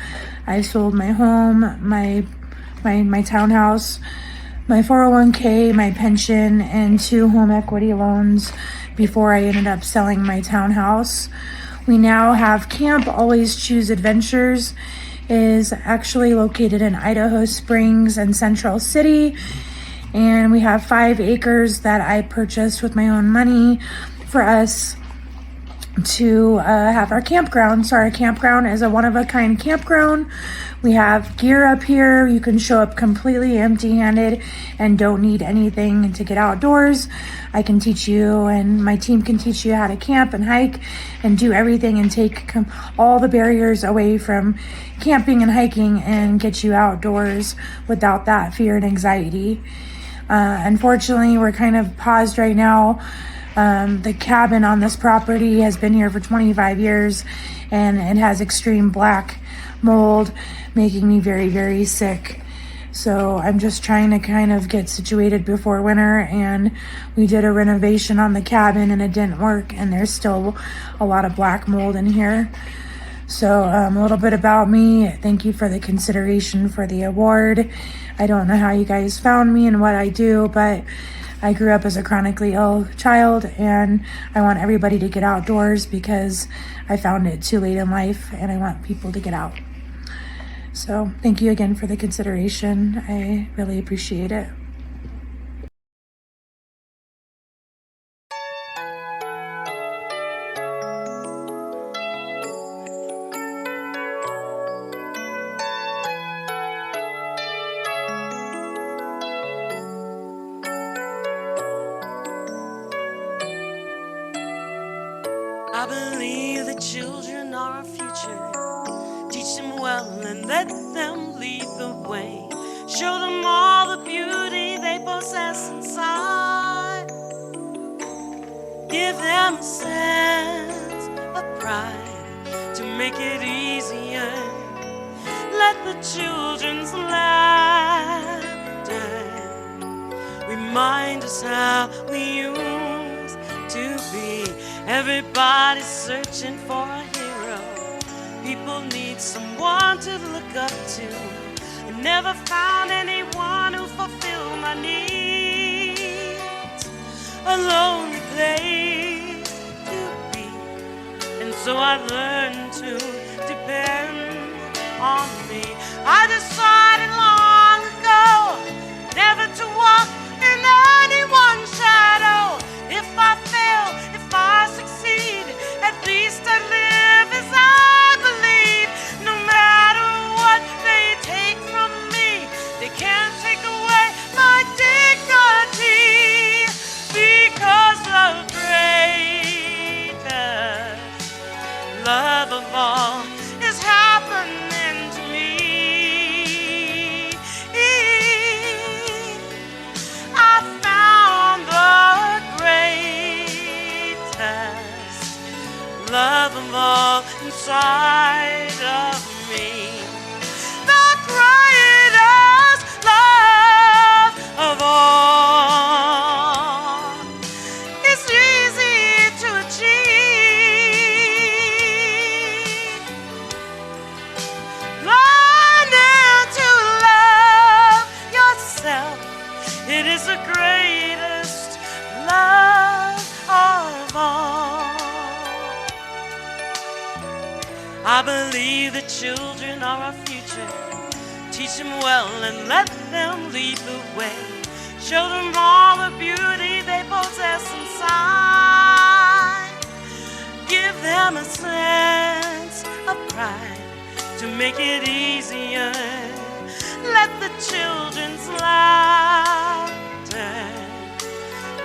I sold my home, my townhouse, my 401k, my pension, and 2 home equity loans before I ended up selling my townhouse. We now have Camp Always Choose Adventures. It is actually located in Idaho Springs and Central City, and we have 5 acres that I purchased with my own money for us to have our campground. So our campground is a one-of-a-kind campground. We have gear up here. You can show up completely empty-handed and don't need anything to get outdoors. I can teach you, and my team can teach you how to camp and hike and do everything and take all the barriers away from camping and hiking and get you outdoors without that fear and anxiety. Unfortunately, we're kind of paused right now. The cabin on this property has been here for 25 years and it has extreme black mold, making me very, very sick. So I'm just trying to kind of get situated before winter, and we did a renovation on the cabin and it didn't work, and there's still a lot of black mold in here. So a little bit about me. Thank you for the consideration for the award. I don't know how you guys found me and what I do, but I grew up as a chronically ill child, and I want everybody to get outdoors because I found it too late in life, and I want people to get out. So thank you again for the consideration. I really appreciate it. I believe the children are our future. Teach them well and let them lead the way. Show them all the beauty they possess inside. Give them a sense of pride to make it easier. Let the children's laughter remind us how we used to be. Every Everybody's searching for a hero. People need someone to look up to. I never found anyone who fulfilled my needs. A lonely place to be. And so I learned to depend on me. I decided long ago never to walk in anyone's shadow. If I fail, if I succeed, at least I live as I believe. No matter what they take from me, they can't take away my dignity, because the greatest love of all is happening to me. I found the greatest love of all inside of me. The greatest love of all is easy to achieve. Learning to love yourself, it is the greatest love of all. I believe that children are our future. Teach them well and let them lead the way. Show them all the beauty they possess inside. Give them a sense of pride to make it easier. Let the children's laughter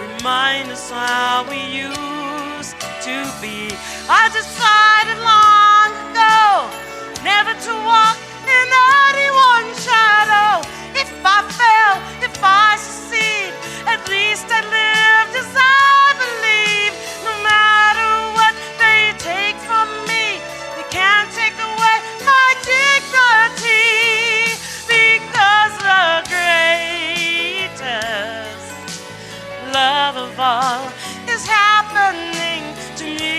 remind us how we used to be. I decided long ago never to walk in anyone's shadow. If I fail, if I succeed, at least I lived as I believe. No matter what they take from me, they can't take away my dignity, because the greatest love of all is happening to me.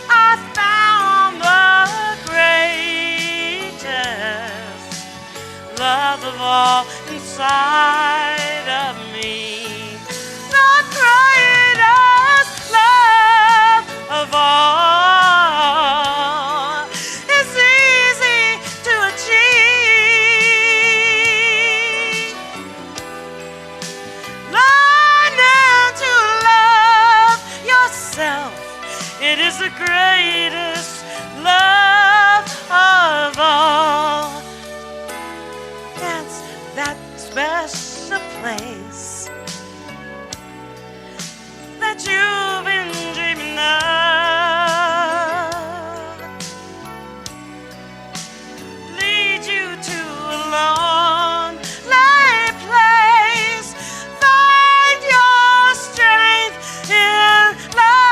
I found the greatest love of all inside of me. The greatest love of all is easy to achieve. Learning to love yourself, it is the greatest love of all. That's that special place that you've been dreaming of. Lead you to a lonely place. Find your strength in love.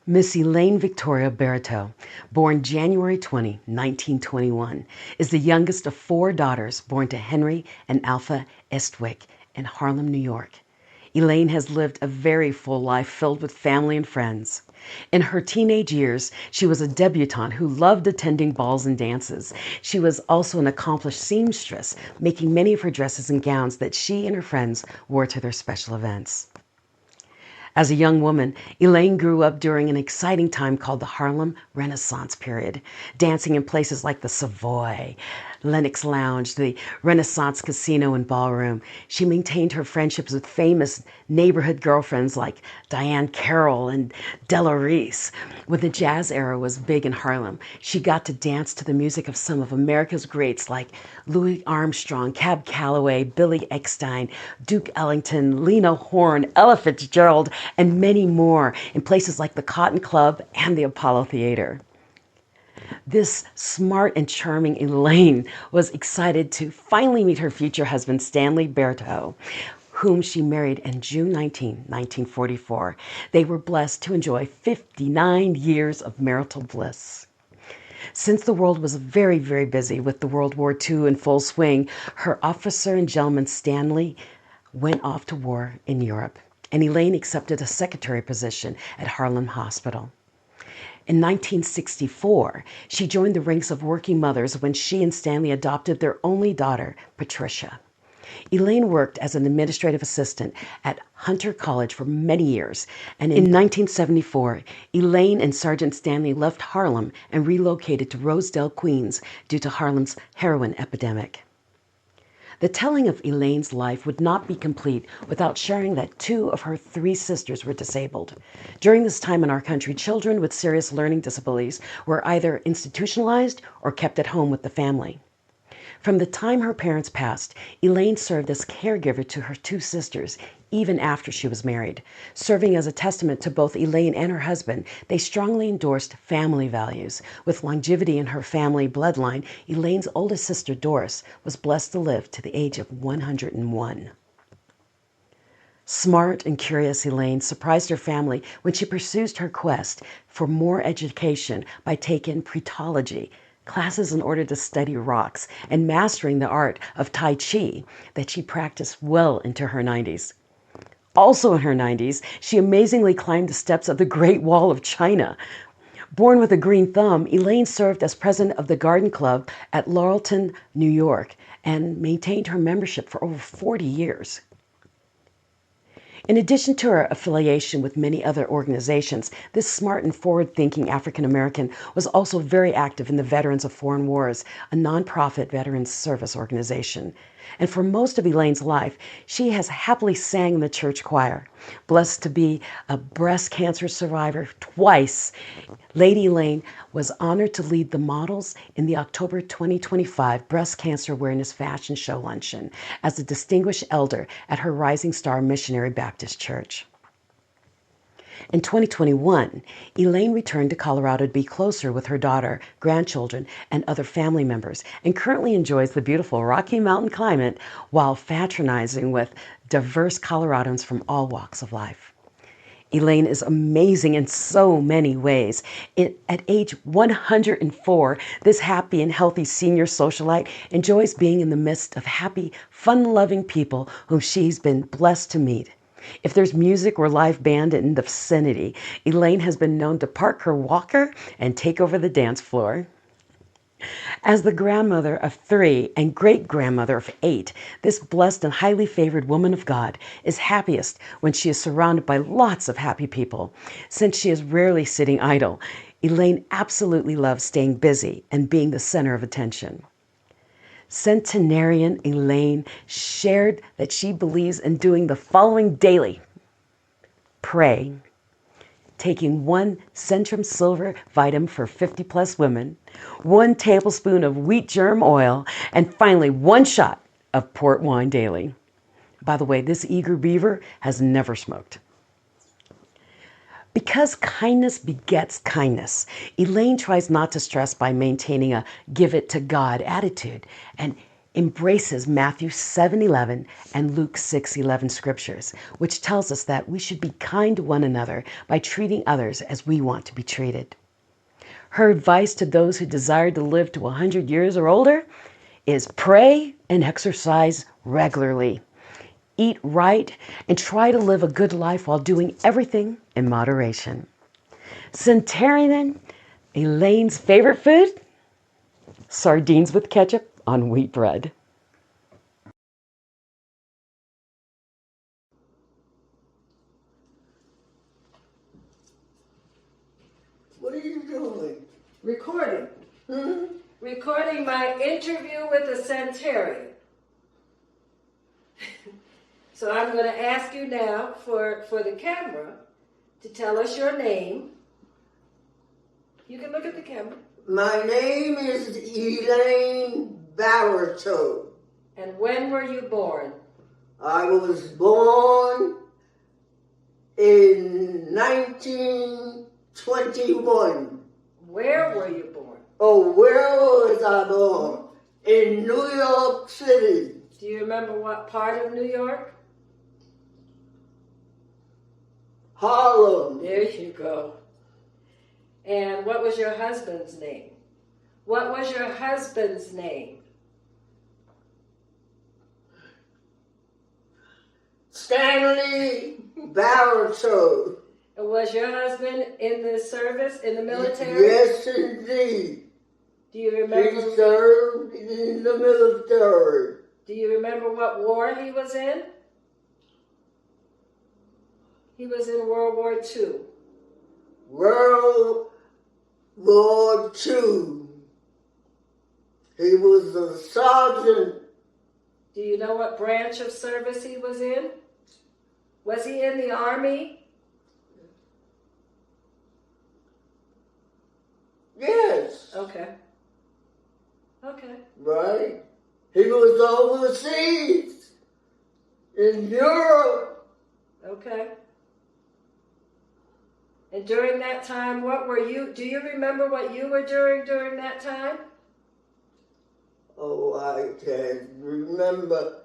Miss Elaine Victoria Barriteau, born January 20, 1921, is the youngest of 4 daughters born to Henry and Alpha Estwick in Harlem, New York. Elaine has lived a very full life filled with family and friends. In her teenage years, she was a debutante who loved attending balls and dances. She was also an accomplished seamstress, making many of her dresses and gowns that she and her friends wore to their special events. As a young woman, Elaine grew up during an exciting time called the Harlem Renaissance period, dancing in places like the Savoy, Lenox Lounge, the Renaissance Casino and Ballroom. She maintained her friendships with famous neighborhood girlfriends like Diane Carroll and Della Reese. When the jazz era was big in Harlem, she got to dance to the music of some of America's greats like Louis Armstrong, Cab Calloway, Billy Eckstine, Duke Ellington, Lena Horne, Ella Fitzgerald, and many more in places like the Cotton Club and the Apollo Theater. This smart and charming Elaine was excited to finally meet her future husband, Stanley Barriteau, whom she married on June 19, 1944. They were blessed to enjoy 59 years of marital bliss. Since the world was very, very busy with the World War II in full swing, her officer and gentleman Stanley went off to war in Europe, and Elaine accepted a secretary position at Harlem Hospital. In 1964, she joined the ranks of working mothers when she and Stanley adopted their only daughter, Patricia. Elaine worked as an administrative assistant at Hunter College for many years, and in 1974, Elaine and Sergeant Stanley left Harlem and relocated to Rosedale, Queens, due to Harlem's heroin epidemic. The telling of Elaine's life would not be complete without sharing that 2 of her 3 sisters were disabled. During this time in our country, children with serious learning disabilities were either institutionalized or kept at home with the family. From the time her parents passed, Elaine served as caregiver to her 2 sisters, even after she was married. Serving as a testament to both Elaine and her husband, they strongly endorsed family values. With longevity in her family bloodline, Elaine's oldest sister, Doris, was blessed to live to the age of 101. Smart and curious Elaine surprised her family when she pursued her quest for more education by taking pretology, classes in order to study rocks, and mastering the art of Tai Chi that she practiced well into her 90s. Also in her 90s, she amazingly climbed the steps of the Great Wall of China. Born with a green thumb, Elaine served as president of the Garden Club at Laurelton, New York, and maintained her membership for over 40 years. In addition to her affiliation with many other organizations, this smart and forward-thinking African-American was also very active in the Veterans of Foreign Wars, a nonprofit veterans service organization. And for most of Elaine's life, she has happily sang in the church choir. Blessed to be a breast cancer survivor twice, Lady Elaine was honored to lead the models in the October 2025 Breast Cancer Awareness Fashion Show Luncheon as a distinguished elder at her Rising Star Missionary Baptist Church. In 2021, Elaine returned to Colorado to be closer with her daughter, grandchildren, and other family members, and currently enjoys the beautiful Rocky Mountain climate while fraternizing with diverse Coloradans from all walks of life. Elaine is amazing in so many ways. At age 104, this happy and healthy senior socialite enjoys being in the midst of happy, fun-loving people whom she's been blessed to meet. If there's music or live band in the vicinity, Elaine has been known to park her walker and take over the dance floor. As the grandmother of 3 and great-grandmother of 8, this blessed and highly favored woman of God is happiest when she is surrounded by lots of happy people. Since she is rarely sitting idle, Elaine absolutely loves staying busy and being the center of attention. Centenarian Elaine shared that she believes in doing the following daily: pray, taking 1 Centrum Silver vitamin for 50-plus women, 1 tablespoon of wheat germ oil, and finally 1 shot of port wine daily. By the way, this eager beaver has never smoked. Because kindness begets kindness, Elaine tries not to stress by maintaining a give it to God attitude and embraces Matthew 7:11 and Luke 6:11 scriptures, which tells us that we should be kind to one another by treating others as we want to be treated. Her advice to those who desire to live to 100 years or older is pray and exercise regularly. Eat right, and try to live a good life while doing everything in moderation. Centenarian Elaine's favorite food? Sardines with ketchup on wheat bread. What are you doing? Recording. Recording my interview with the centenarian. So I'm going to ask you now for the camera to tell us your name. You can look at the camera. My name is Elaine Barriteau. And when were you born? I was born in 1921. Where were you born? Oh, where was I born? In New York City. Do you remember what part of New York? Harlem. There you go. And what was your husband's name? What was your husband's name? Stanley Barriteau. And was your husband in the service, in the military? Yes, indeed. Do you remember? He served in the military. Do you remember what war he was in? He was in World War II. World War II. He was a sergeant. Do you know what branch of service he was in? Was he in the Army? Yes. Okay. Okay. Right. He was overseas in Europe. Okay. And during that time, what were you, do you remember what you were doing during that time? Oh, I can't remember.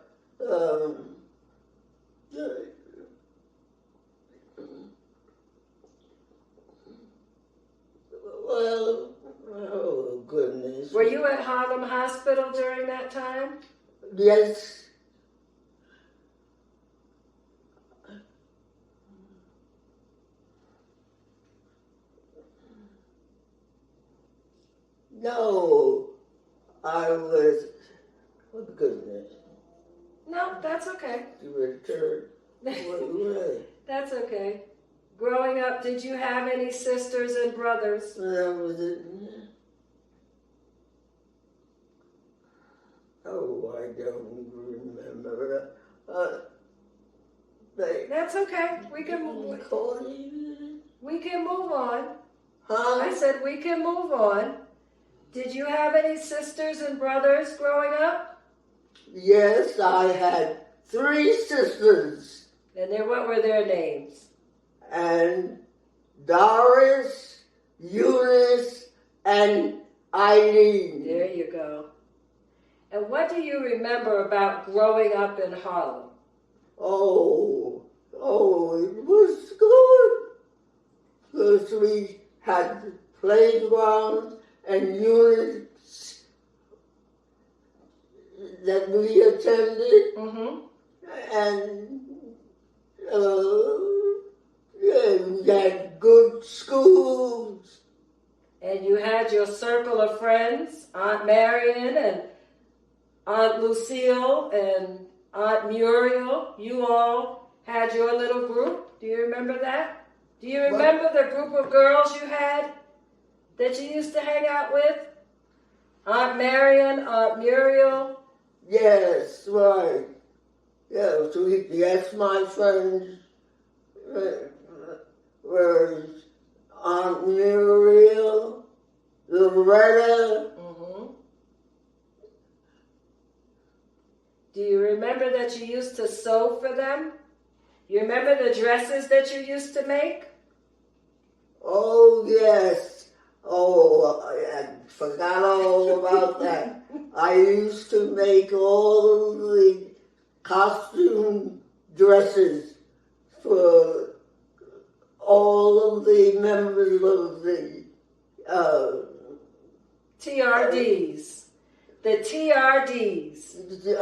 Well, oh goodness. Were you at Harlem Hospital during that time? Yes. No, I was, oh goodness. No, that's okay. You returned. That's okay. Growing up, did you have any sisters and brothers? That was it. Oh, I don't remember. That's okay. We can move on. We can move on. Huh? I said we can move on. Did you have any sisters and brothers growing up? Yes, I had 3 sisters. And what were their names? And Doris, Eunice, and Eileen. There you go. And what do you remember about growing up in Harlem? Oh, it was good. Because we had playgrounds and units that we attended. Mm-hmm. And we had good schools. And you had your circle of friends, Aunt Marion and Aunt Lucille and Aunt Muriel. You all had your little group. Do you remember that? Do you remember the group of girls you had that you used to hang out with? Aunt Marion, Aunt Muriel? Yes, right. Yes, my friends were Aunt Muriel, Loretta. Mm-hmm. Do you remember that you used to sew for them? You remember the dresses that you used to make? Oh, yes. Oh, I forgot all about that. I used to make all the costume dresses for all of the members of the TRDs. The TRDs. The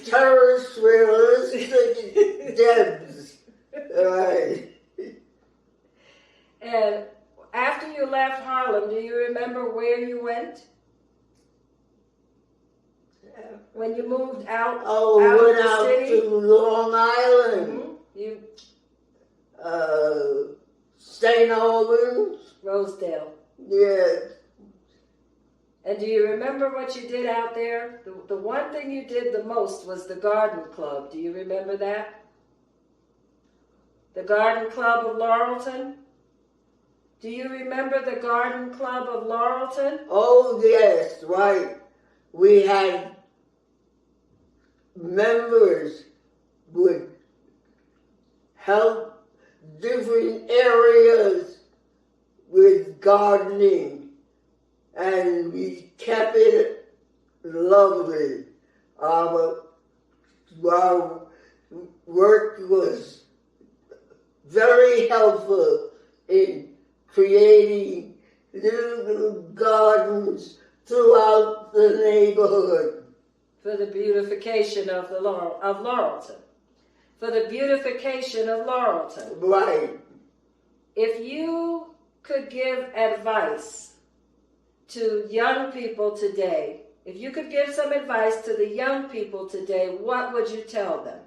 terrorist realistic Debs. Right. And after you left Harlem, do you remember where you went? When you moved out, out of the city? To Long Island. Mm-hmm. St. Albans. Rosedale. Yes. And do you remember what you did out there? The one thing you did the most was the garden club. Do you remember that? The garden club of Laurelton? Do you remember the garden club of Laurelton? Oh, yes, right. We had members would help different areas with gardening, and we kept it lovely. Our work was very helpful in creating little gardens throughout the neighborhood. For the beautification of Laurelton. For the beautification of Laurelton. Right. If you could give advice to young people today, if you could give some advice to the young people today, what would you tell them?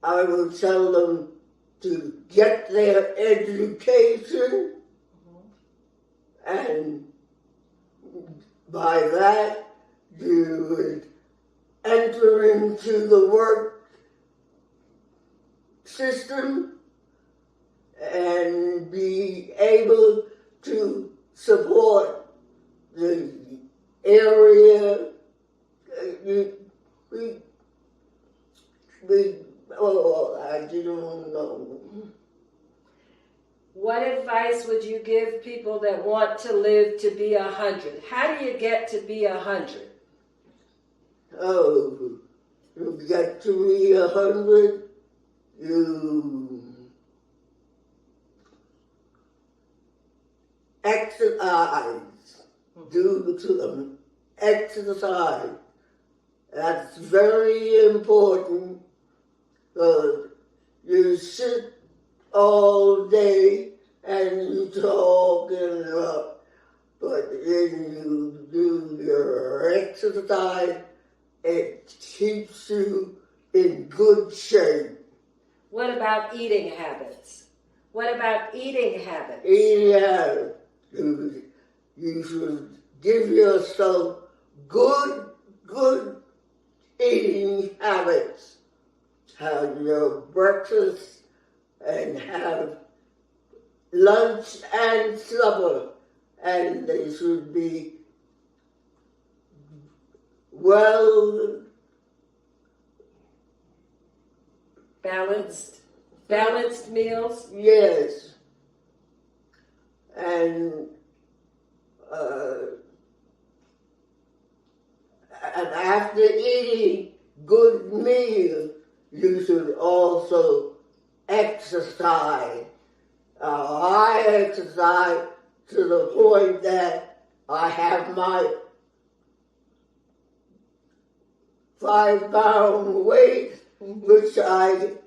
I would tell them to get their education, and by that you would enter into the work system and be able to support the area. I don't know. What advice would you give people that want to live to be 100? How do you get to be 100? Oh, you get to be 100, you exercise, do some exercise. That's very important. You sit all day and you talk but then you do your exercise. It keeps you in good shape. What about eating habits? What about eating habits? Eating habits. You should give yourself good eating habits. Have your breakfast and have lunch and supper, and they should be well balanced meals. Yes, and after eating good meals, you should also exercise. I exercise to the point that I have my 5-pound weight, which I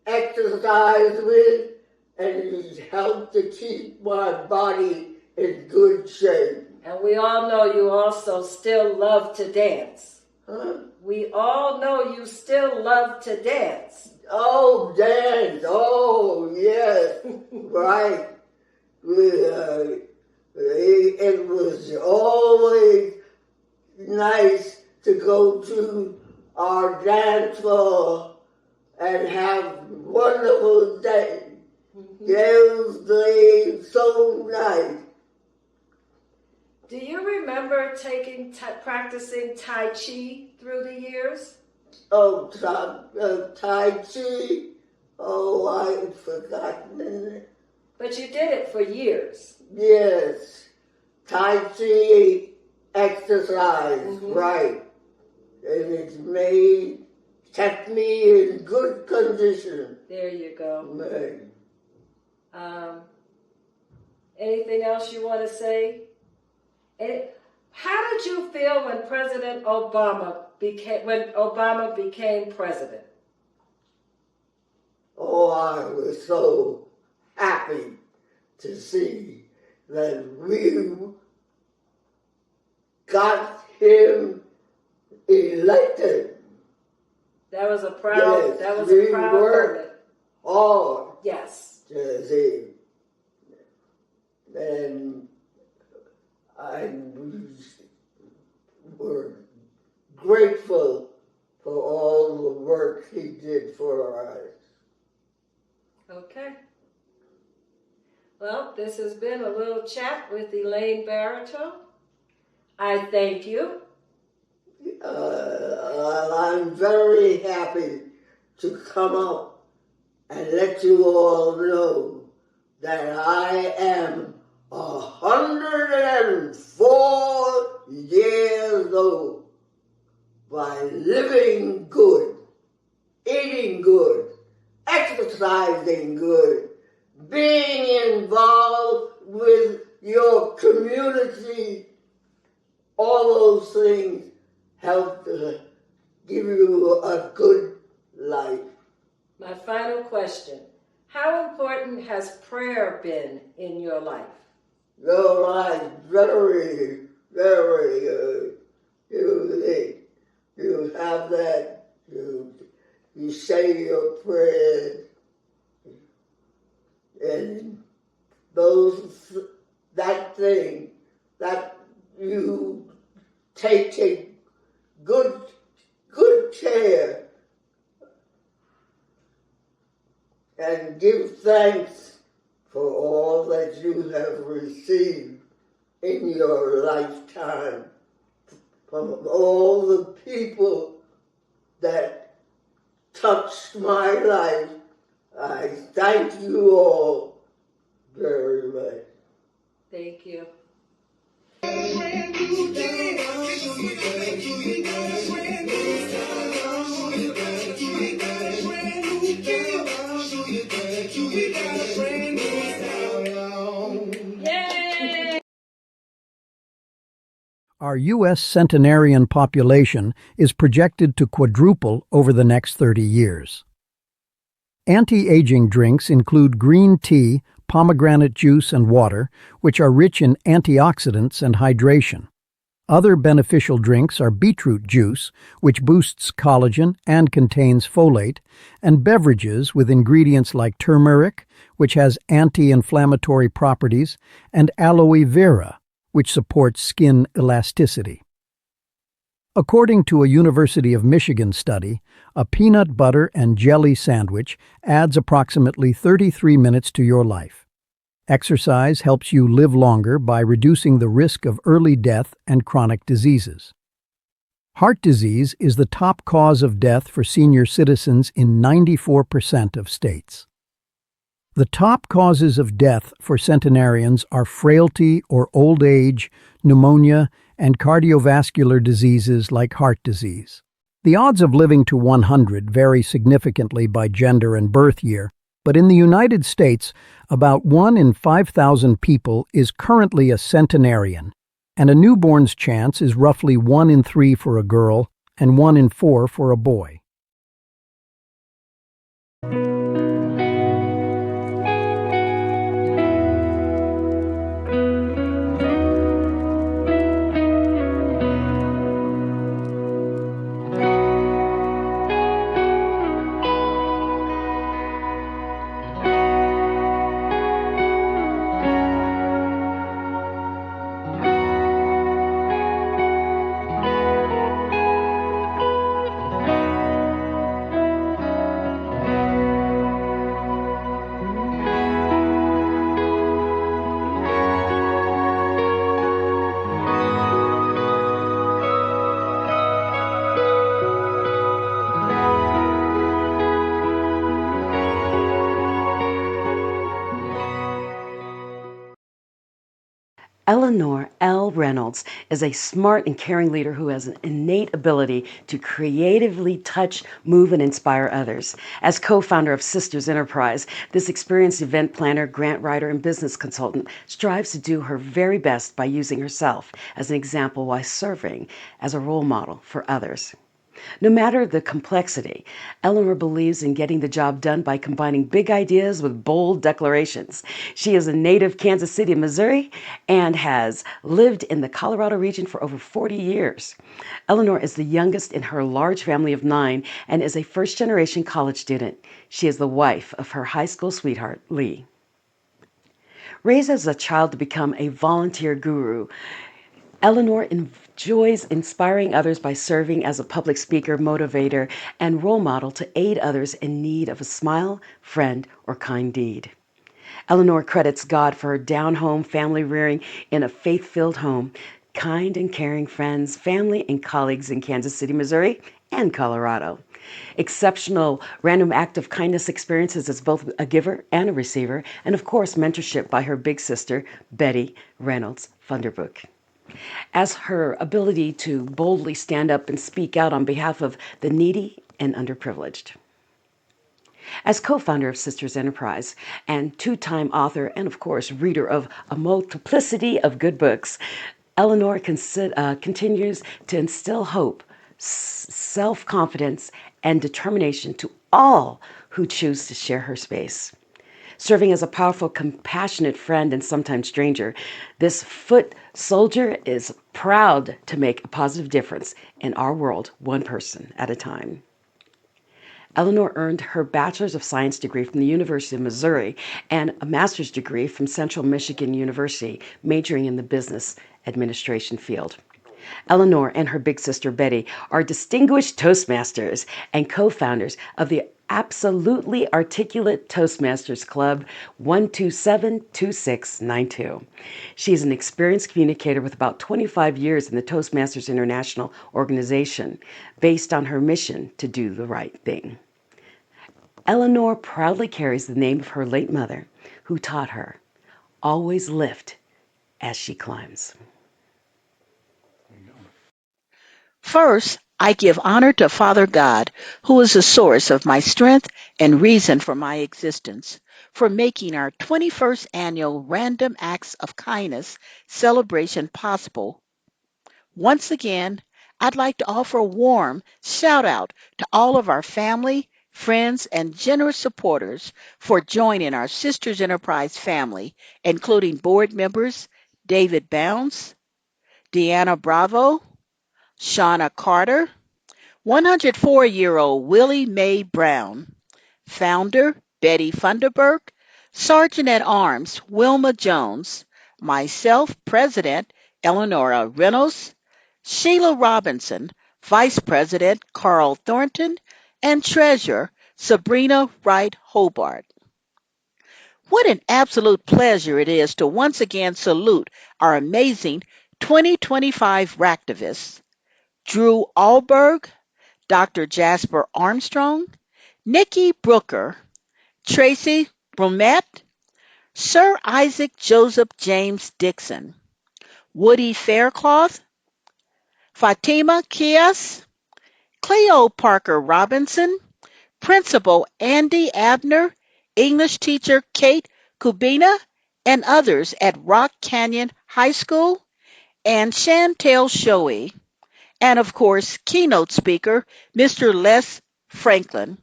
exercise with, and it helps to keep my body in good shape. And we all know you also still love to dance. Huh? We all know you still love to dance. Oh, dance. Oh, yes. Right. It was always nice to go to our dance floor and have wonderful days. Those days so nice. Do you remember practicing Tai Chi through the years? Oh, Tai Chi? Oh, I've forgotten it. But you did it for years. Yes. Tai Chi exercise, right. And it's kept me in good condition. There you go. Right. Anything else you want to say? How did you feel when Obama became president? Oh, I was so happy to see that we got him elected. That was a proud. Yes, that was a proud moment. Hard. Yes. To see. And we're grateful for all the work he did for us. Okay. Well, this has been a little chat with Elaine Barriteau. I thank you. I'm very happy to come up and let you all know that I am 104 years old. by living good, eating good, exercising good, being involved with your community. All those things help to give you a good life. My final question, how important has prayer been in your life? Your life, very, very good. You have that, you say your prayers, and that thing that you take good care and give thanks for all that you have received in your lifetime from all the people that touched my life. I thank you all very much. Thank you. Our U.S. centenarian population is projected to quadruple over the next 30 years. Anti-aging drinks include green tea, pomegranate juice, and water, which are rich in antioxidants and hydration. Other beneficial drinks are beetroot juice, which boosts collagen and contains folate, and beverages with ingredients like turmeric, which has anti-inflammatory properties, and aloe vera, which supports skin elasticity. According to a University of Michigan study, a peanut butter and jelly sandwich adds approximately 33 minutes to your life. Exercise helps you live longer by reducing the risk of early death and chronic diseases. Heart disease is the top cause of death for senior citizens in 94% of states. The top causes of death for centenarians are frailty or old age, pneumonia, and cardiovascular diseases like heart disease. The odds of living to 100 vary significantly by gender and birth year, but in the United States, about 1 in 5,000 people is currently a centenarian, and a newborn's chance is roughly 1 in 3 for a girl and 1 in 4 for a boy. Eleanor L. Reynolds is a smart and caring leader who has an innate ability to creatively touch, move, and inspire others. As co-founder of Sisters Enterprise, this experienced event planner, grant writer, and business consultant strives to do her very best by using herself as an example while serving as a role model for others. No matter the complexity, Eleanor believes in getting the job done by combining big ideas with bold declarations. She is a native Kansas City, Missouri, and has lived in the Colorado region for over 40 years. Eleanor is the youngest in her large family of 9 and is a first-generation college student. She is the wife of her high school sweetheart, Lee. Raised as a child to become a volunteer guru, Eleanor enjoys inspiring others by serving as a public speaker, motivator, and role model to aid others in need of a smile, friend, or kind deed. Eleanor credits God for her down-home family rearing in a faith-filled home, kind and caring friends, family, and colleagues in Kansas City, Missouri, and Colorado. Exceptional random act of kindness experiences as both a giver and a receiver, and of course, mentorship by her big sister, Betty Reynolds Funderburk. as her ability to boldly stand up and speak out on behalf of the needy and underprivileged. As co-founder of Sisters Enterprise and two-time author and, of course, reader of a multiplicity of good books, Eleanor continues to instill hope, self-confidence, and determination to all who choose to share her space. Serving as a powerful, compassionate friend and sometimes stranger, this foot soldier is proud to make a positive difference in our world, one person at a time. Eleanor earned her Bachelor's of Science degree from the University of Missouri and a master's degree from Central Michigan University, majoring in the business administration field. Eleanor and her big sister Betty are distinguished Toastmasters and co-founders of the Absolutely Articulate Toastmasters Club 1272692. She is an experienced communicator with about 25 years in the Toastmasters International organization, based on her mission to do the right thing. Eleanor proudly carries the name of her late mother, who taught her, always lift as she climbs. First, I give honor to Father God, who is the source of my strength and reason for my existence, for making our 21st annual Random Acts of Kindness celebration possible. Once again, I'd like to offer a warm shout out to all of our family, friends, and generous supporters for joining our Sisters Enterprise family, including board members David Bounds, Deanna Bravo, Shauna Carter, 104-year-old Willie Mae Brown, founder Betty Funderburk, Sergeant at Arms Wilma Jones, myself, President Eleanora Reynolds, Sheila Robinson, Vice President Carl Thornton, and Treasurer Sabrina Wright Hobart. What an absolute pleasure it is to once again salute our amazing 2025 RAK-tivists, Drew Alberg, Dr. Jasper Armstrong, Nikki Brooker, Tracy Bromette, Sir Isaac Joseph James Dixon, Woody Faircloth, Fatima Kias, Cleo Parker Robinson, Principal Andy Abner, English teacher Kate Kubina, and others at Rock Canyon High School, and Chantel Shoei, and of course, keynote speaker Mr. Les Franklin,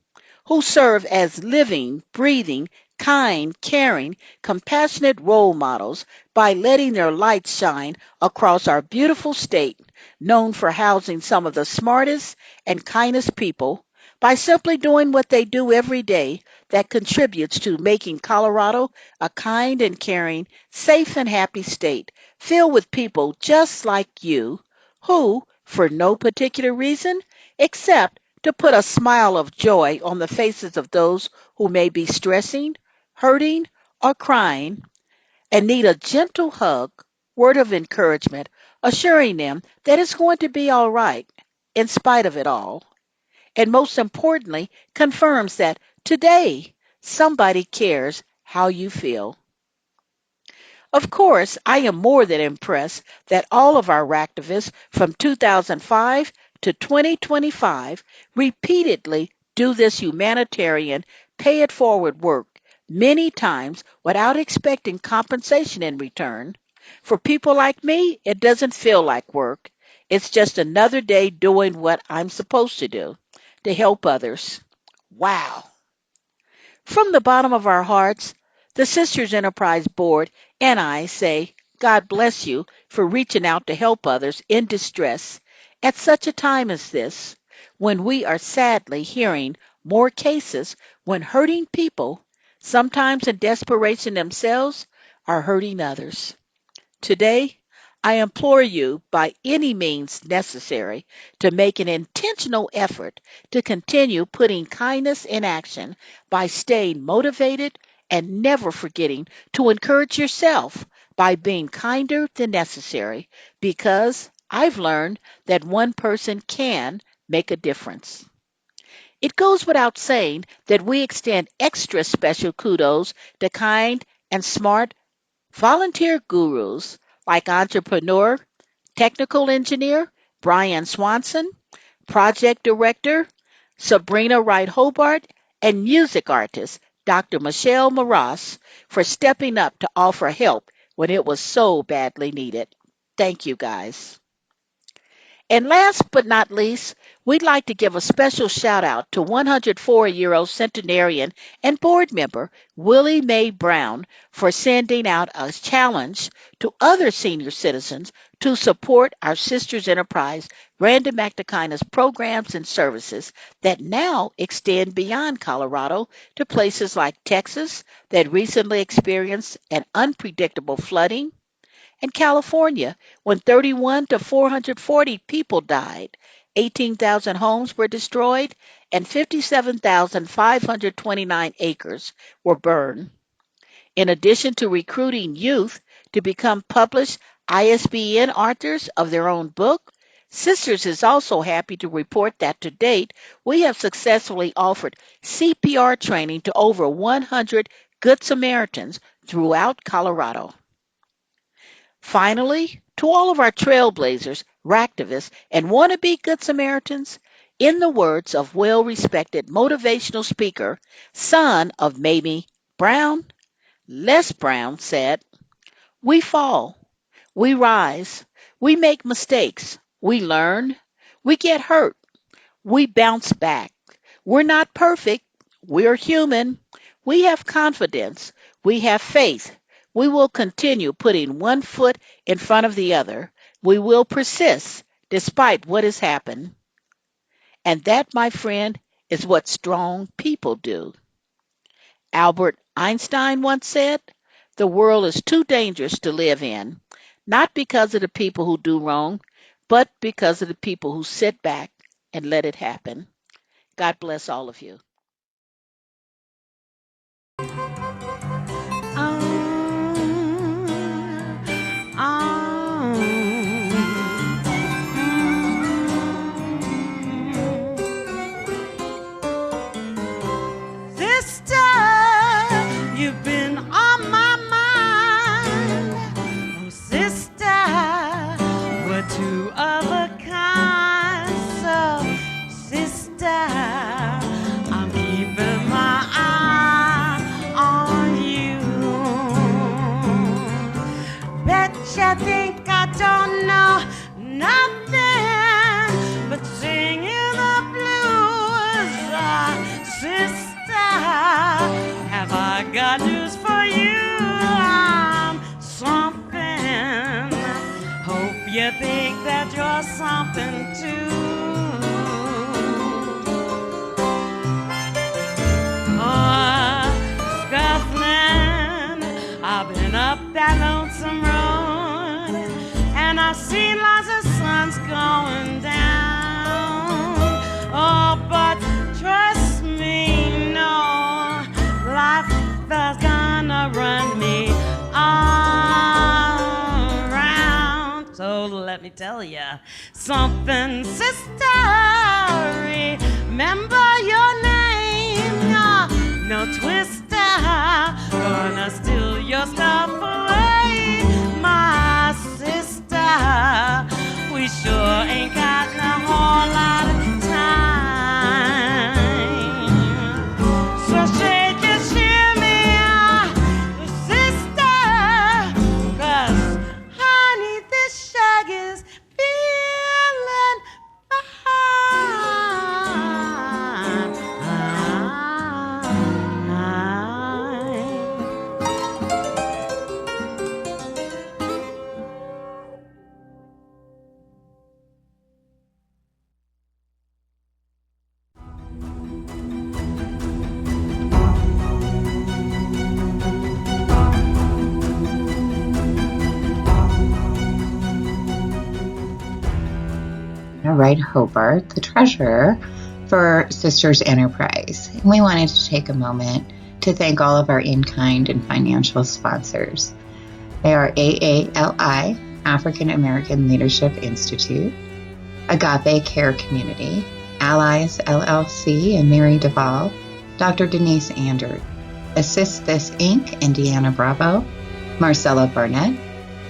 who serve as living, breathing, kind, caring, compassionate role models by letting their light shine across our beautiful state, known for housing some of the smartest and kindest people, by simply doing what they do every day that contributes to making Colorado a kind and caring, safe and happy state, filled with people just like you, who, for no particular reason, except to put a smile of joy on the faces of those who may be stressing, hurting, or crying, and need a gentle hug, word of encouragement, assuring them that it's going to be all right, in spite of it all. And most importantly, confirms that today somebody cares how you feel. Of course, I am more than impressed that all of our RAK-tivists from 2005 to 2025 repeatedly do this humanitarian, pay-it-forward work many times without expecting compensation in return. For people like me, it doesn't feel like work. It's just another day doing what I'm supposed to do, to help others. Wow. From the bottom of our hearts, the Sisters Enterprise Board and I say, God bless you for reaching out to help others in distress at such a time as this, when we are sadly hearing more cases when hurting people, sometimes in desperation themselves, are hurting others. Today, I implore you by any means necessary to make an intentional effort to continue putting kindness in action by staying motivated and never forgetting to encourage yourself by being kinder than necessary, because I've learned that one person can make a difference. It goes without saying that we extend extra special kudos to kind and smart volunteer gurus like entrepreneur Technical engineer, Brian Swanson. Project director, Sabrina Wright Hobart. And music artist, Dr. Michelle Mras, for stepping up to offer help when it was so badly needed. Thank you, guys. And last but not least, we'd like to give a special shout out to 104-year-old centenarian and board member Willie Mae Brown for sending out a challenge to other senior citizens to support our Sisters Enterprise Random Act of Kindness programs and services that now extend beyond Colorado to places like Texas that recently experienced an unpredictable flooding, in California, when 31 to 440 people died, 18,000 homes were destroyed, and 57,529 acres were burned. In addition to recruiting youth to become published ISBN authors of their own book, Sisters is also happy to report that to date, we have successfully offered CPR training to over 100 Good Samaritans throughout Colorado. Finally, to all of our trailblazers, RAK-tivists, and wannabe Good Samaritans, in the words of well-respected motivational speaker, son of Mamie Brown, Les Brown said, "We fall, we rise, we make mistakes, we learn, we get hurt, we bounce back. We're not perfect, we're human. We have confidence, we have faith. We will continue putting one foot in front of the other. We will persist despite what has happened." And that, my friend, is what strong people do. Albert Einstein once said, "The world is too dangerous to live in, not because of the people who do wrong, but because of the people who sit back and let it happen." God bless all of you. Sister, you've been on my mind. Oh, sister, we're two of a kind. So, sister, I'm keeping my eye on you. Betcha think I don't know nothing but singing the blues. Sister, have I got news for you? I'm something. Hope you think that you're something too. Oh, Scuffling, I've been up that lonesome road, and I've seen lots of suns going down. Oh, but trust me, no, life is gonna run me all around. So let me tell ya something, sister. Remember your name. You're no twister, gonna steal your stuff away, my sister. We sure ain't got a whole lot of time. So shake your shimmy, sister, 'cause honey, this shag is feeling Wright Hobart, the treasurer for Sisters Enterprise. And we wanted to take a moment to thank all of our in-kind and financial sponsors. They are AALI, African American Leadership Institute, Agape Care Community, Allies LLC and Mary Duvall, Dr. Denise Andrew, Assist This Inc. and Deanna Bravo, Marcella Barnett,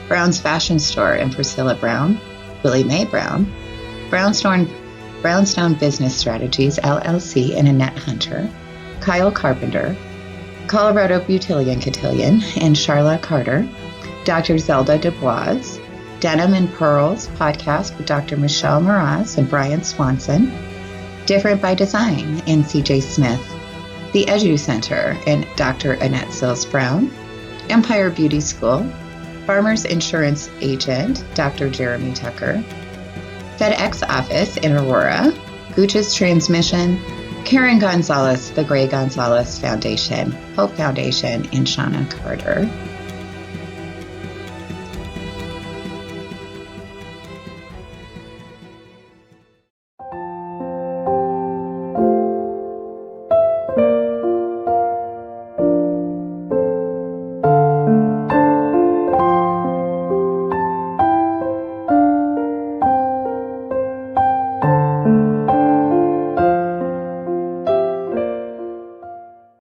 Brown's Fashion Store and Priscilla Brown, Willie Mae Brown, Brownstone Business Strategies, LLC, and Annette Hunter, Kyle Carpenter, Colorado Butillion Cotillion, and Charlotte Carter, Dr. Zelda Dubois, Denim and Pearls podcast with Dr. Michelle Mras and Brian Swanson, Different by Design, and CJ Smith, The Edu Center, and Dr. Annette Sills Brown, Empire Beauty School, Farmers Insurance Agent, Dr. Jeremy Tucker, FedEx Office in Aurora, Gooch's Transmission, Karen Gonzalez, the Gray Gonzalez Foundation, Hope Foundation, and Shauna Carter.